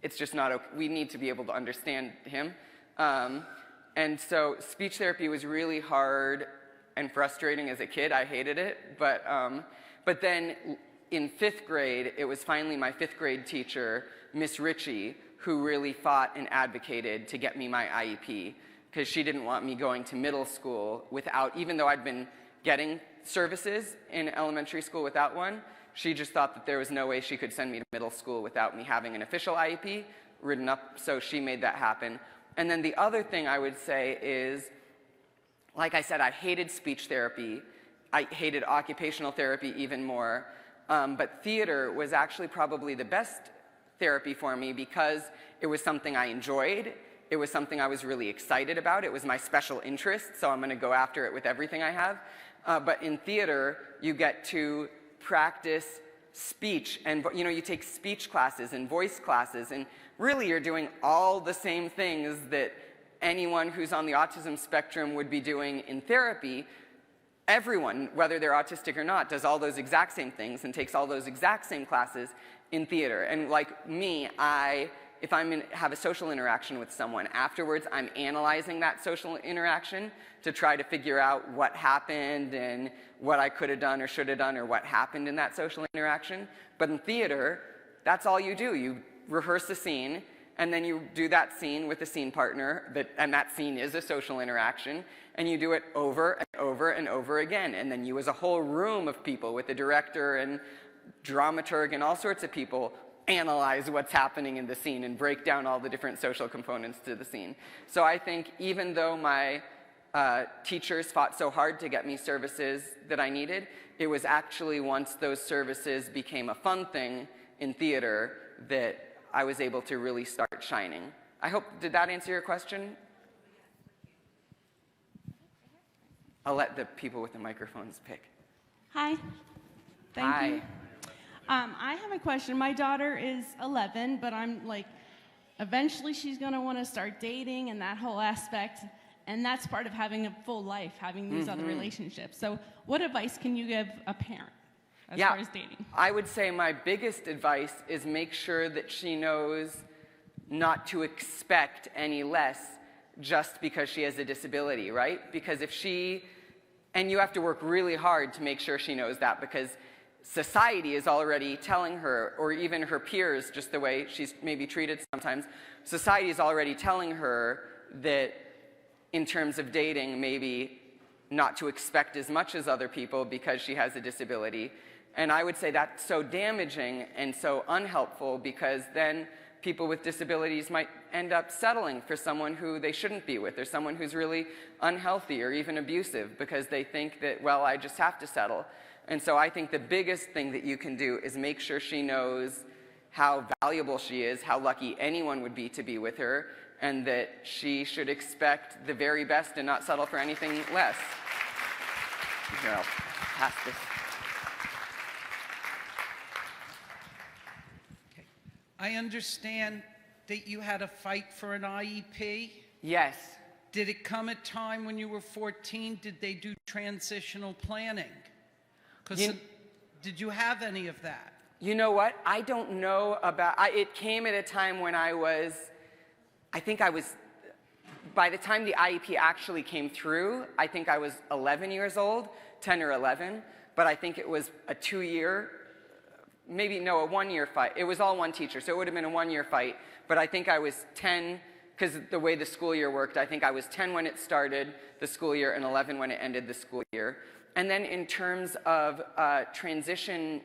it's just not okay. We need to be able to understand him. And so speech therapy was really hard and frustrating as a kid. I hated it. But then in 5th grade, it was finally my 5th grade teacher, Miss Ritchie, who really fought and advocated to get me my IEP because she didn't want me going to middle school without, even though I'd been getting services in elementary school without one, she just thought that there was no way she could send me to middle school without me having an official IEP written up, so she made that happen. And then the other thing I would say is, like I said, I hated speech therapy. I hated occupational therapy even more. But theater was actually probably the best therapy for me because it was something I enjoyed It was something I was really excited about. It was my special interest, so I'm going to go after it with everything I have. But in theater, you get to practice speech, and you take speech classes and voice classes, and really you're doing all the same things that anyone who's on the autism spectrum would be doing in therapy. Everyone, whether they're autistic or not, does all those exact same things and takes all those exact same classes in theater. And like me, if I'm have a social interaction with someone, afterwards I'm analyzing that social interaction to try to figure out what happened and what I could have done or should have done or what happened in that social interaction. But in theater, that's all you do. You rehearse a scene, and then you do that scene with a scene partner, and that scene is a social interaction, and you do it over and over and over again. And then you as a whole room of people with the director and dramaturg and all sorts of people analyze what's happening in the scene and break down all the different social components to the scene. So I think even though my teachers fought so hard to get me services that I needed, it was actually once those services became a fun thing in theater that I was able to really start shining. Did that answer your question? I'll let the people with the microphones pick. Hi. Hi. Thank you. I have a question. My daughter is 11, but I'm like, eventually she's going to want to start dating and that whole aspect. And that's part of having a full life, having these other relationships. So what advice can you give a parent as far as dating? I would say my biggest advice is make sure that she knows not to expect any less just because she has a disability, right? Because and you have to work really hard to make sure she knows that, because society is already telling her, or even her peers, just the way she's maybe treated sometimes, society is already telling her that in terms of dating, maybe not to expect as much as other people because she has a disability. And I would say that's so damaging and so unhelpful, because then people with disabilities might end up settling for someone who they shouldn't be with, or someone who's really unhealthy or even abusive, because they think that, well, I just have to settle. And so I think the biggest thing that you can do is make sure she knows how valuable she is, how lucky anyone would be to be with her, and that she should expect the very best and not settle for anything less. Here, I'll pass this. Okay. I understand that you had a fight for an IEP. Yes. Did it come a time when you were 14? Did they do transitional planning? Did you have any of that? You know what? I don't know about, it came at a time when I think I was, by the time the IEP actually came through, I think I was 11 years old, 10 or 11, but I think it was a 2-year, a 1-year fight. It was all one teacher, so it would have been a 1-year fight, but I think I was 10, because the way the school year worked, I think I was 10 when it started the school year and 11 when it ended the school year. And then in terms of transition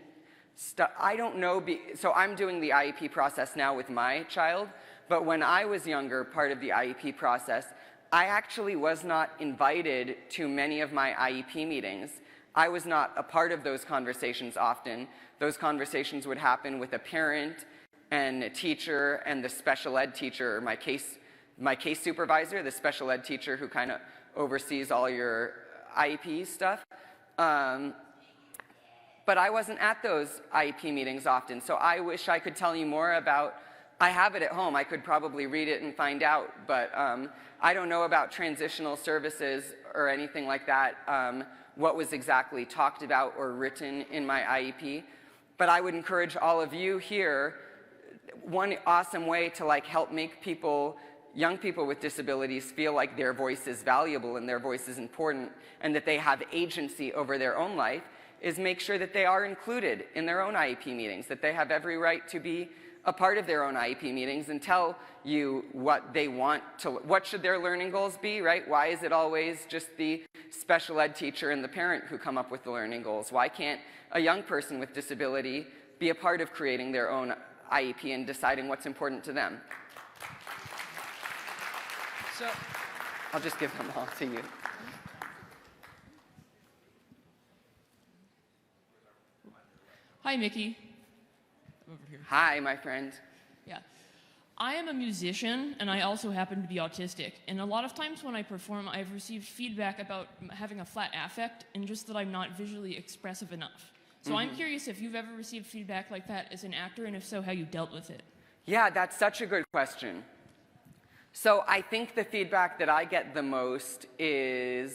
stuff, I don't know, so I'm doing the IEP process now with my child, but when I was younger, part of the IEP process, I actually was not invited to many of my IEP meetings. I was not a part of those conversations often. Those conversations would happen with a parent and a teacher and the special ed teacher, my case supervisor, the special ed teacher who kind of oversees all your IEP stuff. But I wasn't at those IEP meetings often, so I wish I could tell you more about, I have it at home, I could probably read it and find out, but I don't know about transitional services or anything like that, what was exactly talked about or written in my IEP. But I would encourage all of you here, one awesome way to help make young people with disabilities feel like their voice is valuable and their voice is important and that they have agency over their own life is make sure that they are included in their own IEP meetings, that they have every right to be a part of their own IEP meetings and tell you what they want what should their learning goals be, right? Why is it always just the special ed teacher and the parent who come up with the learning goals? Why can't a young person with disability be a part of creating their own IEP and deciding what's important to them? So, I'll just give them all to you. Hi, Mickey. Over here. Hi, my friend. Yeah. I am a musician, and I also happen to be autistic. And a lot of times when I perform, I've received feedback about having a flat affect and just that I'm not visually expressive enough. So I'm curious if you've ever received feedback like that as an actor, and if so, how you dealt with it. Yeah, that's such a good question. So I think the feedback that I get the most is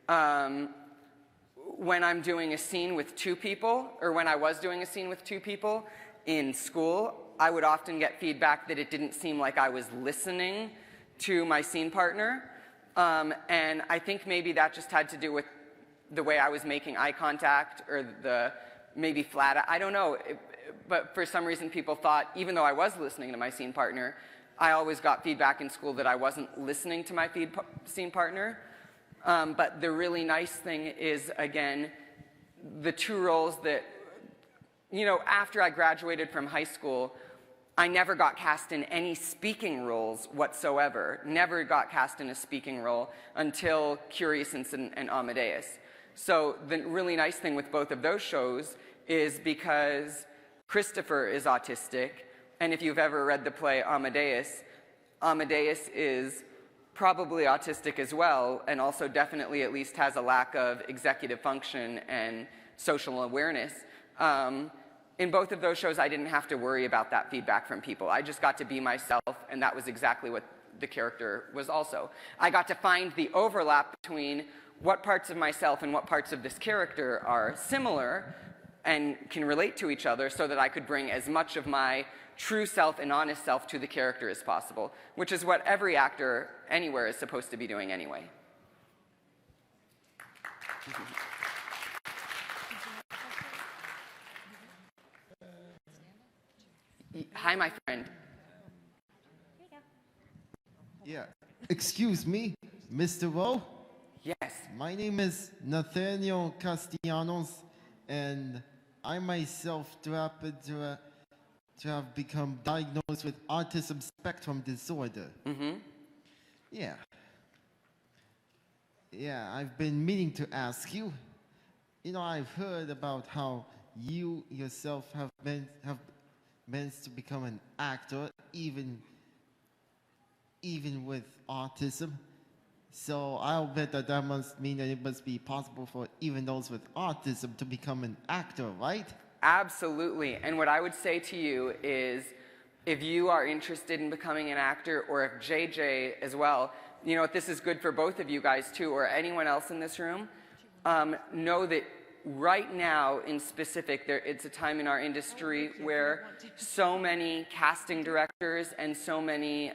when I'm doing a scene with two people, or when I was doing a scene with two people in school, I would often get feedback that it didn't seem like I was listening to my scene partner. And I think maybe that just had to do with the way I was making eye contact, or the maybe flat, I don't know. But for some reason people thought, even though I was listening to my scene partner, I always got feedback in school that I wasn't listening to my scene partner. But the really nice thing is, again, the two roles that, you know, after I graduated from high school, I never got cast in any speaking roles whatsoever. Never got cast in a speaking role until Curious and Amadeus. So the really nice thing with both of those shows is because Christopher is autistic, and if you've ever read the play Amadeus, Amadeus is probably autistic as well, and also definitely at least has a lack of executive function and social awareness. In both of those shows, I didn't have to worry about that feedback from people. I just got to be myself, and that was exactly what the character was also. I got to find the overlap between what parts of myself and what parts of this character are similar and can relate to each other, so that I could bring as much of my true self and honest self to the character as possible, which is what every actor anywhere is supposed to be doing anyway. Hi, my friend. Yeah. Excuse me, Mr. Rowe? Yes. My name is Nathaniel Castellanos, and I myself happen to have become diagnosed with autism spectrum disorder. Yeah. Yeah, I've been meaning to ask you. You know, I've heard about how you yourself have managed to become an actor, even with autism. So I'll bet that must mean that it must be possible for even those with autism to become an actor, right? Absolutely. And what I would say to you is, if you are interested in becoming an actor, or if JJ as well, you know, if this is good for both of you guys too, or anyone else in this room, know that right now in specific, it's a time in our industry where so many casting directors and so many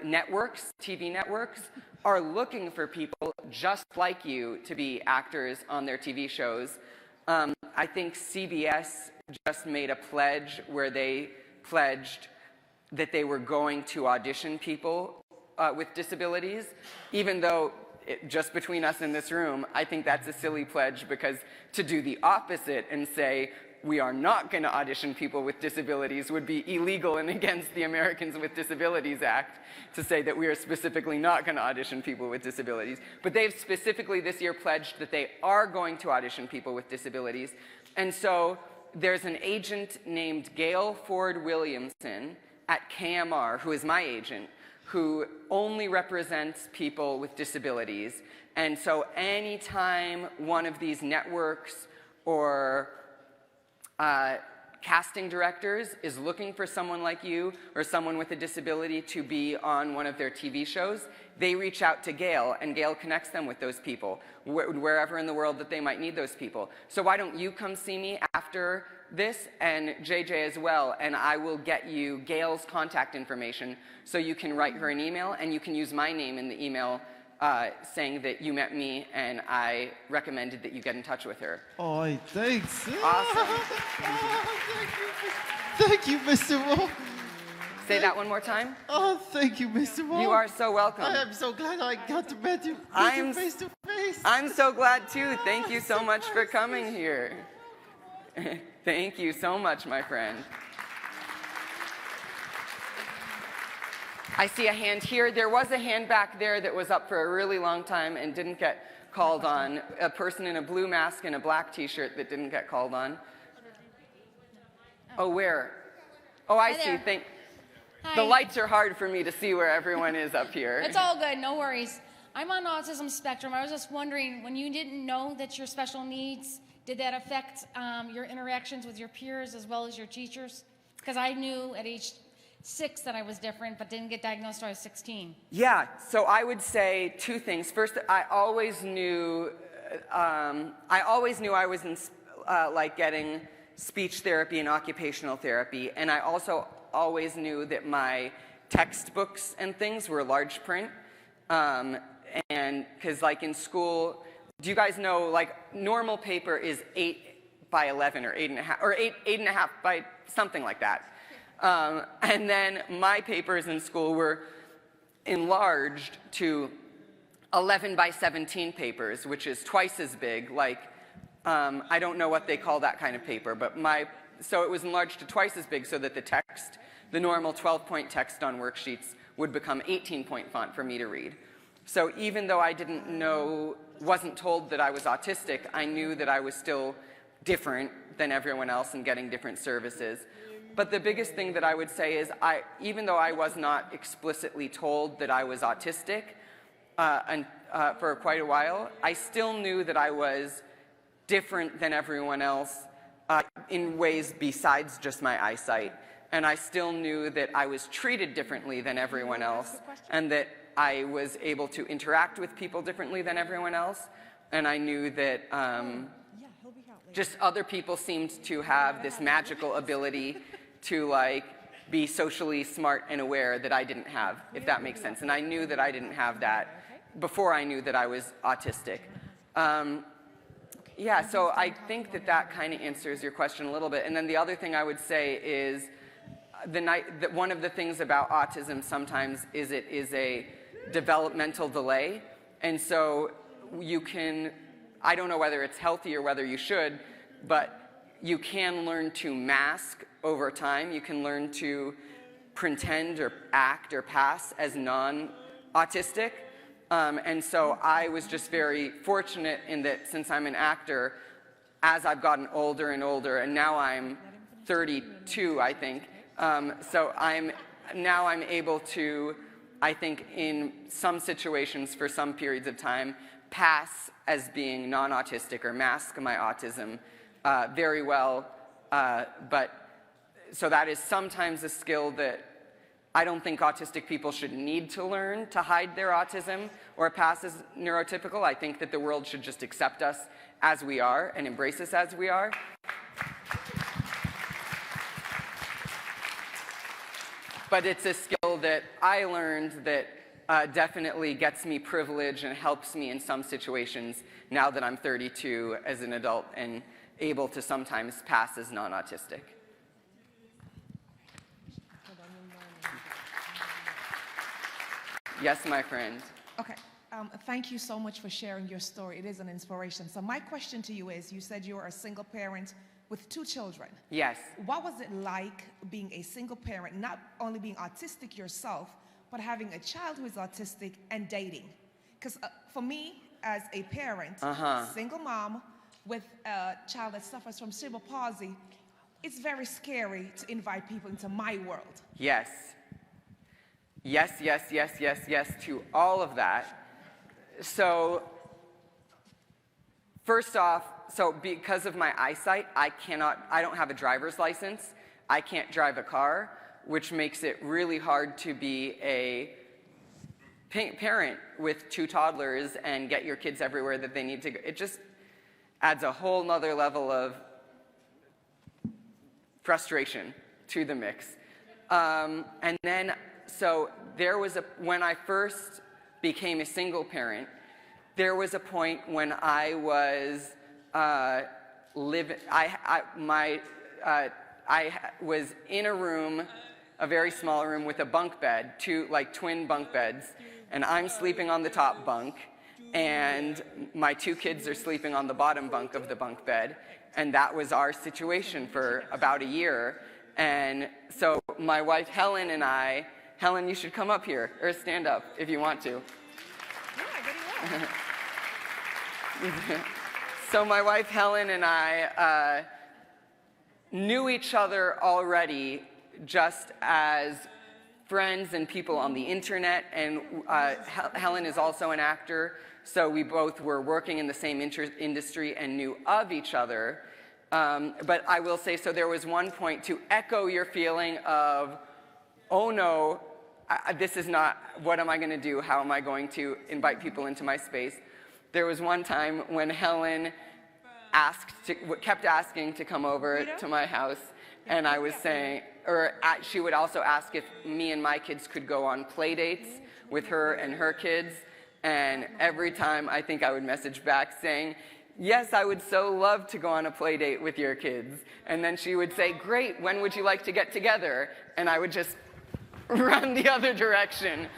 networks, TV networks, are looking for people just like you to be actors on their TV shows. I think CBS just made a pledge where they pledged that they were going to audition people with disabilities, even though, just between us in this room, I think that's a silly pledge, because to do the opposite and say, we are not going to audition people with disabilities would be illegal and against the Americans with Disabilities Act, to say that we are specifically not going to audition people with disabilities. But they've specifically this year pledged that they are going to audition people with disabilities. And so there's an agent named Gail Ford Williamson at KMR, who is my agent, who only represents people with disabilities. And so anytime one of these networks or casting directors is looking for someone like you or someone with a disability to be on one of their TV shows, they reach out to Gail, and Gail connects them with those people, wherever in the world that they might need those people. So why don't you come see me after this, and JJ as well, and I will get you Gail's contact information so you can write her an email, and you can use my name in the email saying that you met me and I recommended that you get in touch with her. Oh, thanks. Awesome. Thank you, Mr. Rowe. Say that one more time. Oh, thank you, Mr. Rowe. You are so welcome. I am so glad I got to meet you face to face. I'm so glad too. Thank you so much for coming here. Thank you so much, my friend. I see a hand here. There was a hand back there that was up for a really long time and didn't get called on. A person in a blue mask and a black t-shirt that didn't get called on. Oh, where? Oh, I see. The lights are hard for me to see where everyone is up here. It's all good, no worries. I'm on autism spectrum. I was just wondering, when you didn't know that you're special needs, did that affect your interactions with your peers as well as your teachers? Because I knew at age 6 that I was different, but didn't get diagnosed until I was 16. Yeah, so I would say 2 things. First, I always knew I was in, like getting speech therapy and occupational therapy, and I also always knew that my textbooks and things were large print, and because like in school, do you guys know like normal paper is 8 by 11 or 8.5 or 8.5 by something like that, and then my papers in school were enlarged to 11 by 17 papers, which is twice as big. Like I don't know what they call that kind of paper, but so it was enlarged to twice as big so that the text, the normal 12-point text on worksheets, would become 18-point font for me to read. So even though I wasn't told that I was autistic, I knew that I was still different than everyone else and getting different services. But the biggest thing that I would say is even though I was not explicitly told that I was autistic for quite a while, I still knew that I was different than everyone else in ways besides just my eyesight. And I still knew that I was treated differently than everyone else, and that I was able to interact with people differently than everyone else. And I knew that just other people seemed to have this magical ability to like be socially smart and aware that I didn't have, if that makes sense. And I knew that I didn't have that before I knew that I was autistic. Yeah, so I think that kind of answers your question a little bit. And then the other thing I would say is one of the things about autism sometimes is it is a developmental delay. And so I don't know whether it's healthy or whether you should, but you can learn to mask over time. You can learn to pretend or act or pass as non-autistic. And so I was just very fortunate in that since I'm an actor, as I've gotten older and older, and now I'm 32, I think, so I'm able to, I think, in some situations for some periods of time, pass as being non-autistic or mask my autism very well. So that is sometimes a skill that I don't think autistic people should need to learn to hide their autism or pass as neurotypical. I think that the world should just accept us as we are and embrace us as we are. But it's a skill that I learned that definitely gets me privilege and helps me in some situations now that I'm 32 as an adult and able to sometimes pass as non-autistic. Yes, my friend. Okay. Thank you so much for sharing your story. It is an inspiration. So my question to you is, you said you were a single parent with 2 children. Yes. What was it like being a single parent, not only being autistic yourself, but having a child who is autistic and dating? Because for me, as a parent, single mom with a child that suffers from cerebral palsy, it's very scary to invite people into my world. Yes. Yes, yes, yes, yes, yes to all of that. So, first off, because of my eyesight, I don't have a driver's license. I can't drive a car, which makes it really hard to be a parent with 2 toddlers and get your kids everywhere that they need to go. It just adds a whole nother level of frustration to the mix. And then, so there was when I first became a single parent, there was a point when I was I was in a room, a very small room with a bunk bed, 2 twin bunk beds, and I'm sleeping on the top bunk, and my 2 kids are sleeping on the bottom bunk of the bunk bed, and that was our situation for about a year. And so my wife Helen and I, Helen, you should come up here, or stand up if you want to. So my wife Helen and I knew each other already just as friends and people on the internet, and Helen is also an actor, so we both were working in the same industry and knew of each other. But I will say, so there was one point, to echo your feeling of, oh no, this is not, what am I going to do? How am I going to invite people into my space? There was one time when Helen kept asking to come over to my house, and I was saying, she would also ask if me and my kids could go on play dates with her and her kids, and every time I think I would message back saying, yes, I would so love to go on a play date with your kids. And then she would say, great, when would you like to get together? And I would just run the other direction,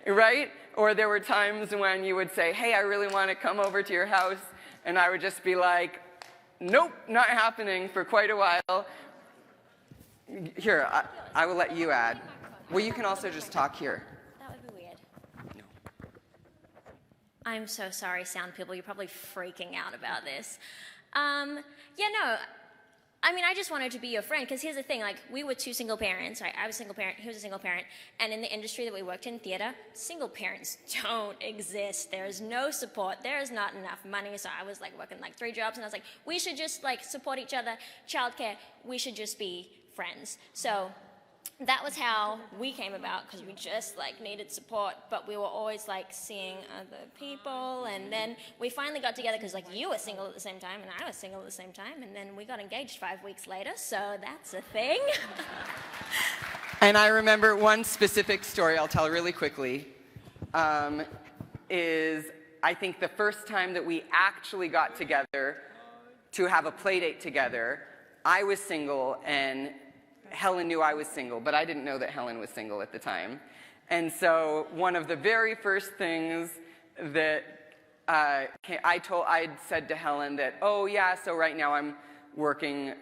right? Or there were times when you would say, hey, I really want to come over to your house, and I would just be like, nope, not happening for quite a while. Here, I will let you add. Well, you can also just talk here. That would be weird. No. I'm so sorry, sound people. You're probably freaking out about this. Yeah, no. I mean, I just wanted to be your friend, because here's the thing, like, we were two single parents, right? I was a single parent, he was a single parent, and in the industry that we worked in, theater, single parents don't exist. There's no support, there's not enough money, so I was, like, working, like, 3 jobs, and I was like, we should just, like, support each other, childcare, we should just be friends. So that was how we came about, because we just, like, needed support, but we were always, like, seeing other people, and then we finally got together, because, like, you were single at the same time, and I was single at the same time, and then we got engaged 5 weeks later, so that's a thing. And I remember one specific story I'll tell really quickly, is I think the first time that we actually got together to have a play date together, I was single, and Helen knew I was single, but I didn't know that Helen was single at the time. And so one of the very first things that I'd said to Helen that, oh yeah, so right now I'm working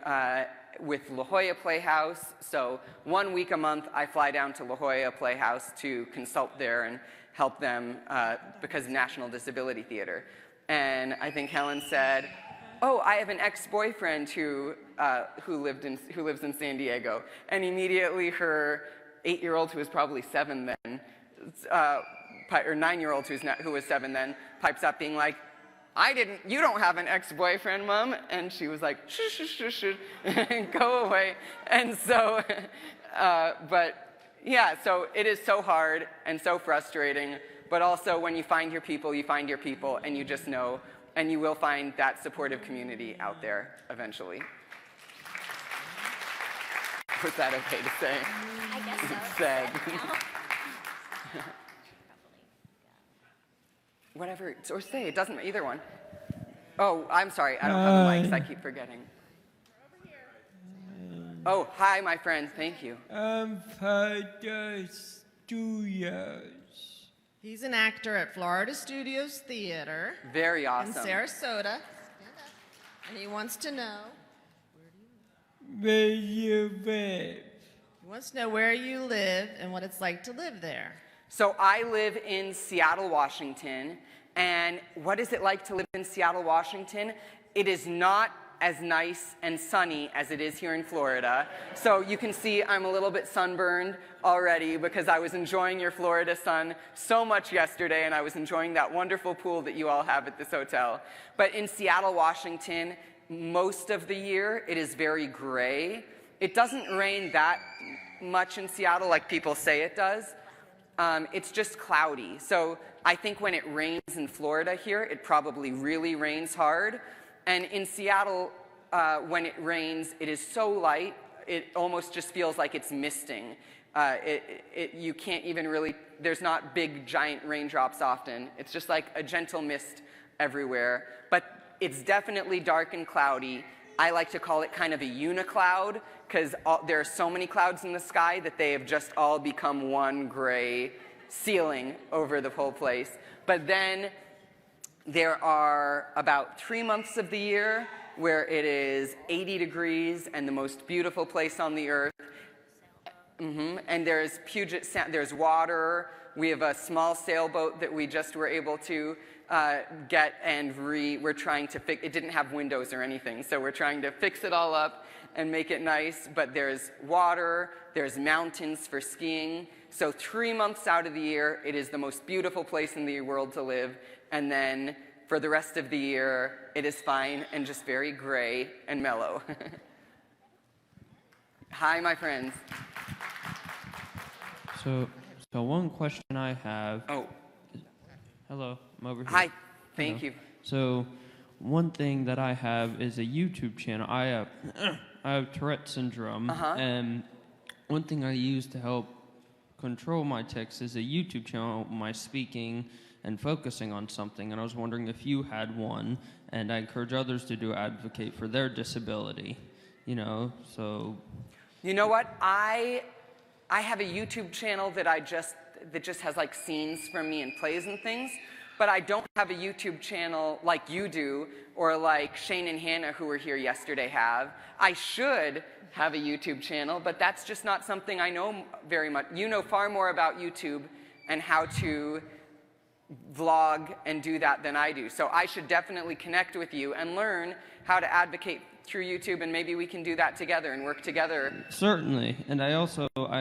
with La Jolla Playhouse, so 1 week a month I fly down to La Jolla Playhouse to consult there and help them because of National Disability Theater. And I think Helen said, oh, I have an ex-boyfriend who lives in San Diego. And immediately her 8-year-old, who was probably 7 then, or 9-year-old who was 7 then, pipes up being like, you don't have an ex-boyfriend, Mom. And she was like, shh, shh, shh, shh, go away. And so, but yeah, so it is so hard and so frustrating. But also when you find your people, and you just know, and you will find that supportive community out there eventually. Was that okay to say? I guess so. Said. Whatever, or say, it doesn't, either one. Oh, I'm sorry, I don't have a mic, so I keep forgetting. Oh, hi, my friend, thank you. I'm Father Studios. He's an actor at Florida Studios Theater. Very awesome. In Sarasota. And he wants to know, where you live. He wants to know where you live and what it's like to live there. So I live in Seattle, Washington. And what is it like to live in Seattle, Washington? It is not as nice and sunny as it is here in Florida. So you can see I'm a little bit sunburned already because I was enjoying your Florida sun so much yesterday, and I was enjoying that wonderful pool that you all have at this hotel. But in Seattle, Washington, most of the year it is very gray. It doesn't rain that much in Seattle like people say it does. It's just cloudy. So I think when it rains in Florida here, it probably really rains hard. And in Seattle, when it rains, it is so light, it almost just feels like it's misting. You can't even really, there's not big, giant raindrops often. It's just like a gentle mist everywhere. But it's definitely dark and cloudy. I like to call it kind of a unicloud, because there are so many clouds in the sky that they have just all become one gray ceiling over the whole place. But then there are about 3 months of the year where it is 80 degrees and the most beautiful place on the earth. And there's Puget Sound, there's water. We have a small sailboat that we just were able to we're trying to fix, it didn't have windows or anything, so we're trying to fix it all up and make it nice, but there's water, there's mountains for skiing, so 3 months out of the year, it is the most beautiful place in the world to live, and then for the rest of the year, it is fine and just very gray and mellow. Hi, my friends. So one question I have. Oh. Hello, I'm over here. Hi, thank you. So one thing that I have is a YouTube channel. I have Tourette syndrome, and one thing I use to help control my tics is a YouTube channel, my speaking and focusing on something. And I was wondering if you had one, and I encourage others to do advocate for their disability. So. You know what? I have a YouTube channel that just has like scenes from me and plays and things, but I don't have a YouTube channel like you do, or like Shane and Hannah, who were here yesterday, have. I should have a YouTube channel, but that's just not something I know very much. You know far more about YouTube and how to vlog and do that than I do. So I should definitely connect with you and learn how to advocate through YouTube, and maybe we can do that together and work together. Certainly, and I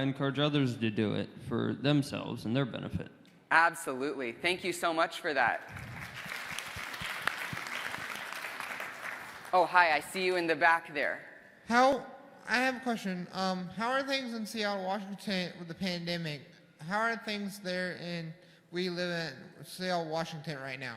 encourage others to do it for themselves and their benefit. Absolutely. Thank you so much for that. Oh, hi, I see you in the back there. I have a question. How are things in Seattle, Washington with the pandemic? How are things there we live in Seattle, Washington right now?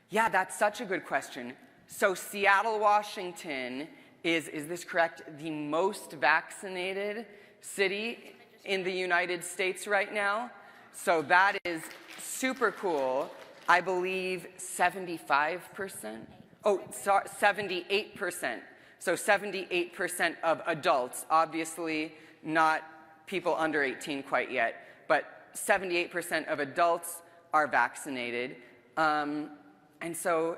Yeah, that's such a good question. So Seattle, Washington is this correct, the most vaccinated city in the United States right now. So that is super cool. I believe 75%. Oh, sorry, 78%. So 78% of adults, obviously not people under 18 quite yet, but 78% of adults are vaccinated. And so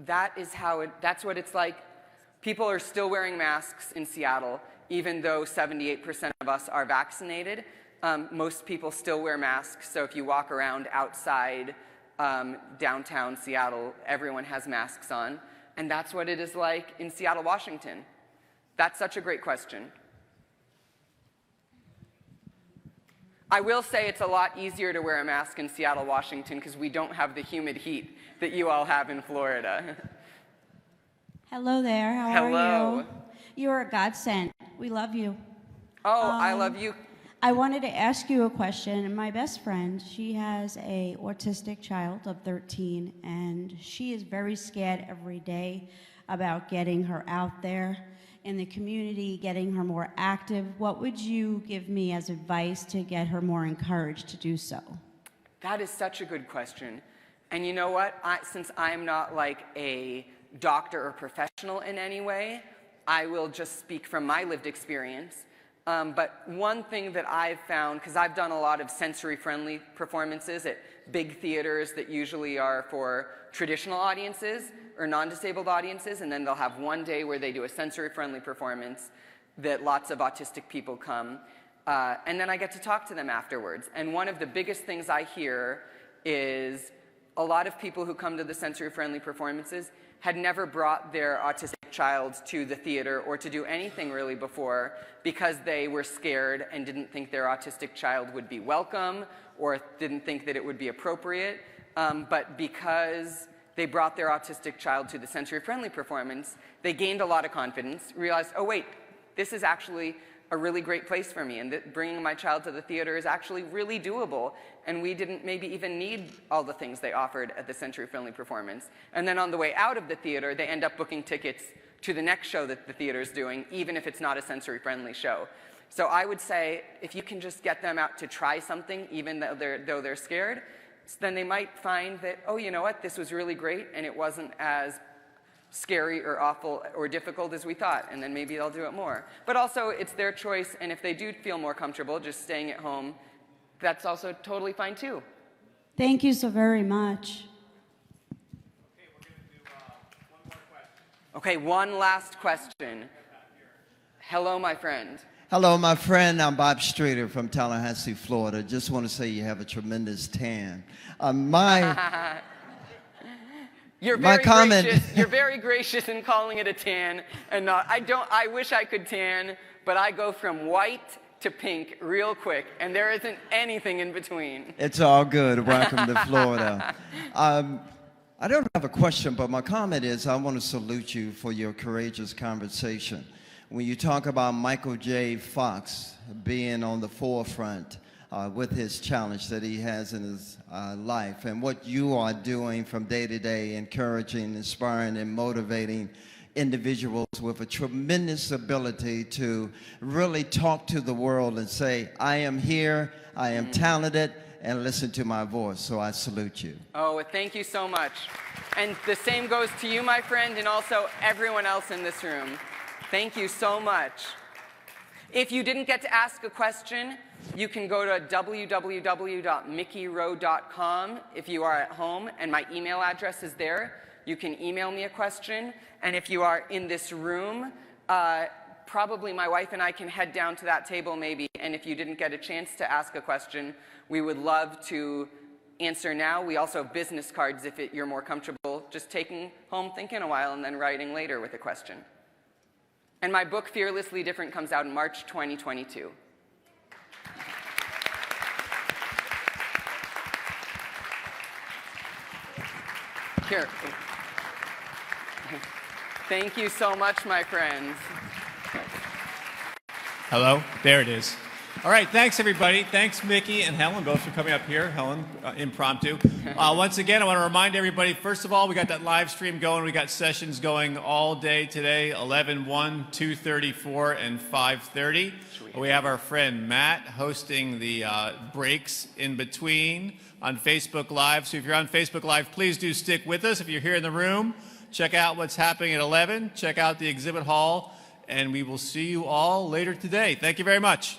that's what it's like. People are still wearing masks in Seattle, even though 78% of us are vaccinated. Most people still wear masks, so if you walk around outside downtown Seattle, everyone has masks on. And that's what it is like in Seattle, Washington. That's such a great question. I will say it's a lot easier to wear a mask in Seattle, Washington, because we don't have the humid heat that you all have in Florida. Hello there, how are you? Hello. You're a godsend. We love you. Oh, I love you. I wanted to ask you a question. My best friend, she has an autistic child of 13, and she is very scared every day about getting her out there in the community, getting her more active. What would you give me as advice to get her more encouraged to do so? That is such a good question. And you know what? Since I'm not like a doctor or professional in any way, I will just speak from my lived experience. But one thing that I've found, because I've done a lot of sensory-friendly performances at big theaters that usually are for traditional audiences or non-disabled audiences, and then they'll have one day where they do a sensory-friendly performance that lots of autistic people come, and then I get to talk to them afterwards. And one of the biggest things I hear is a lot of people who come to the sensory-friendly performances had never brought their autistic child to the theater or to do anything really before because they were scared and didn't think their autistic child would be welcome or didn't think that it would be appropriate. But because they brought their autistic child to the sensory-friendly performance, they gained a lot of confidence, realized, oh wait, this is actually a really great place for me, and that bringing my child to the theater is actually really doable, and we didn't maybe even need all the things they offered at the sensory-friendly performance. And then on the way out of the theater, they end up booking tickets to the next show that the theater's doing, even if it's not a sensory-friendly show. So I would say, if you can just get them out to try something, even though they're scared, then they might find that, oh, you know what, this was really great, and it wasn't as scary or awful or difficult as we thought, and then maybe they'll do it more. But also, it's their choice, and if they do feel more comfortable just staying at home, that's also totally fine too. Thank you so very much. Okay, one last question. Hello, my friend. Hello, my friend. I'm Bob Streeter from Tallahassee, Florida. Just want to say you have a tremendous tan. You're My very comment. gracious. You're very gracious in calling it a tan, and not. I wish I could tan, but I go from white to pink real quick, and there isn't anything in between. It's all good. Welcome to Florida. I don't have a question, but my comment is I want to salute you for your courageous conversation. When you talk about Michael J. Fox being on the forefront with his challenge that he has in his life, and what you are doing from day to day, encouraging, inspiring, and motivating individuals with a tremendous ability to really talk to the world and say, I am here, I am talented, and listen to my voice. So I salute you. Oh, thank you so much. And the same goes to you, my friend, and also everyone else in this room. Thank you so much. If you didn't get to ask a question, you can go to www.mickeyrowe.com if you are at home, and my email address is there. You can email me a question, and if you are in this room, probably my wife and I can head down to that table maybe, and if you didn't get a chance to ask a question, we would love to answer now. We also have business cards if you're more comfortable just taking home, thinking a while, and then writing later with a question. And my book, Fearlessly Different, comes out in March 2022. Here. Thank you so much, my friends. Hello? There it is. All right, thanks everybody. Thanks Mickey and Helen both for coming up here. Helen, impromptu. Once again, I want to remind everybody, first of all, we got that live stream going. We got sessions going all day today, 11, 1, 2:34, and 5:30. We have our friend Matt hosting the breaks in between on Facebook Live. So if you're on Facebook Live, please do stick with us. If you're here in the room, check out what's happening at 11. Check out the exhibit hall, and we will see you all later today. Thank you very much.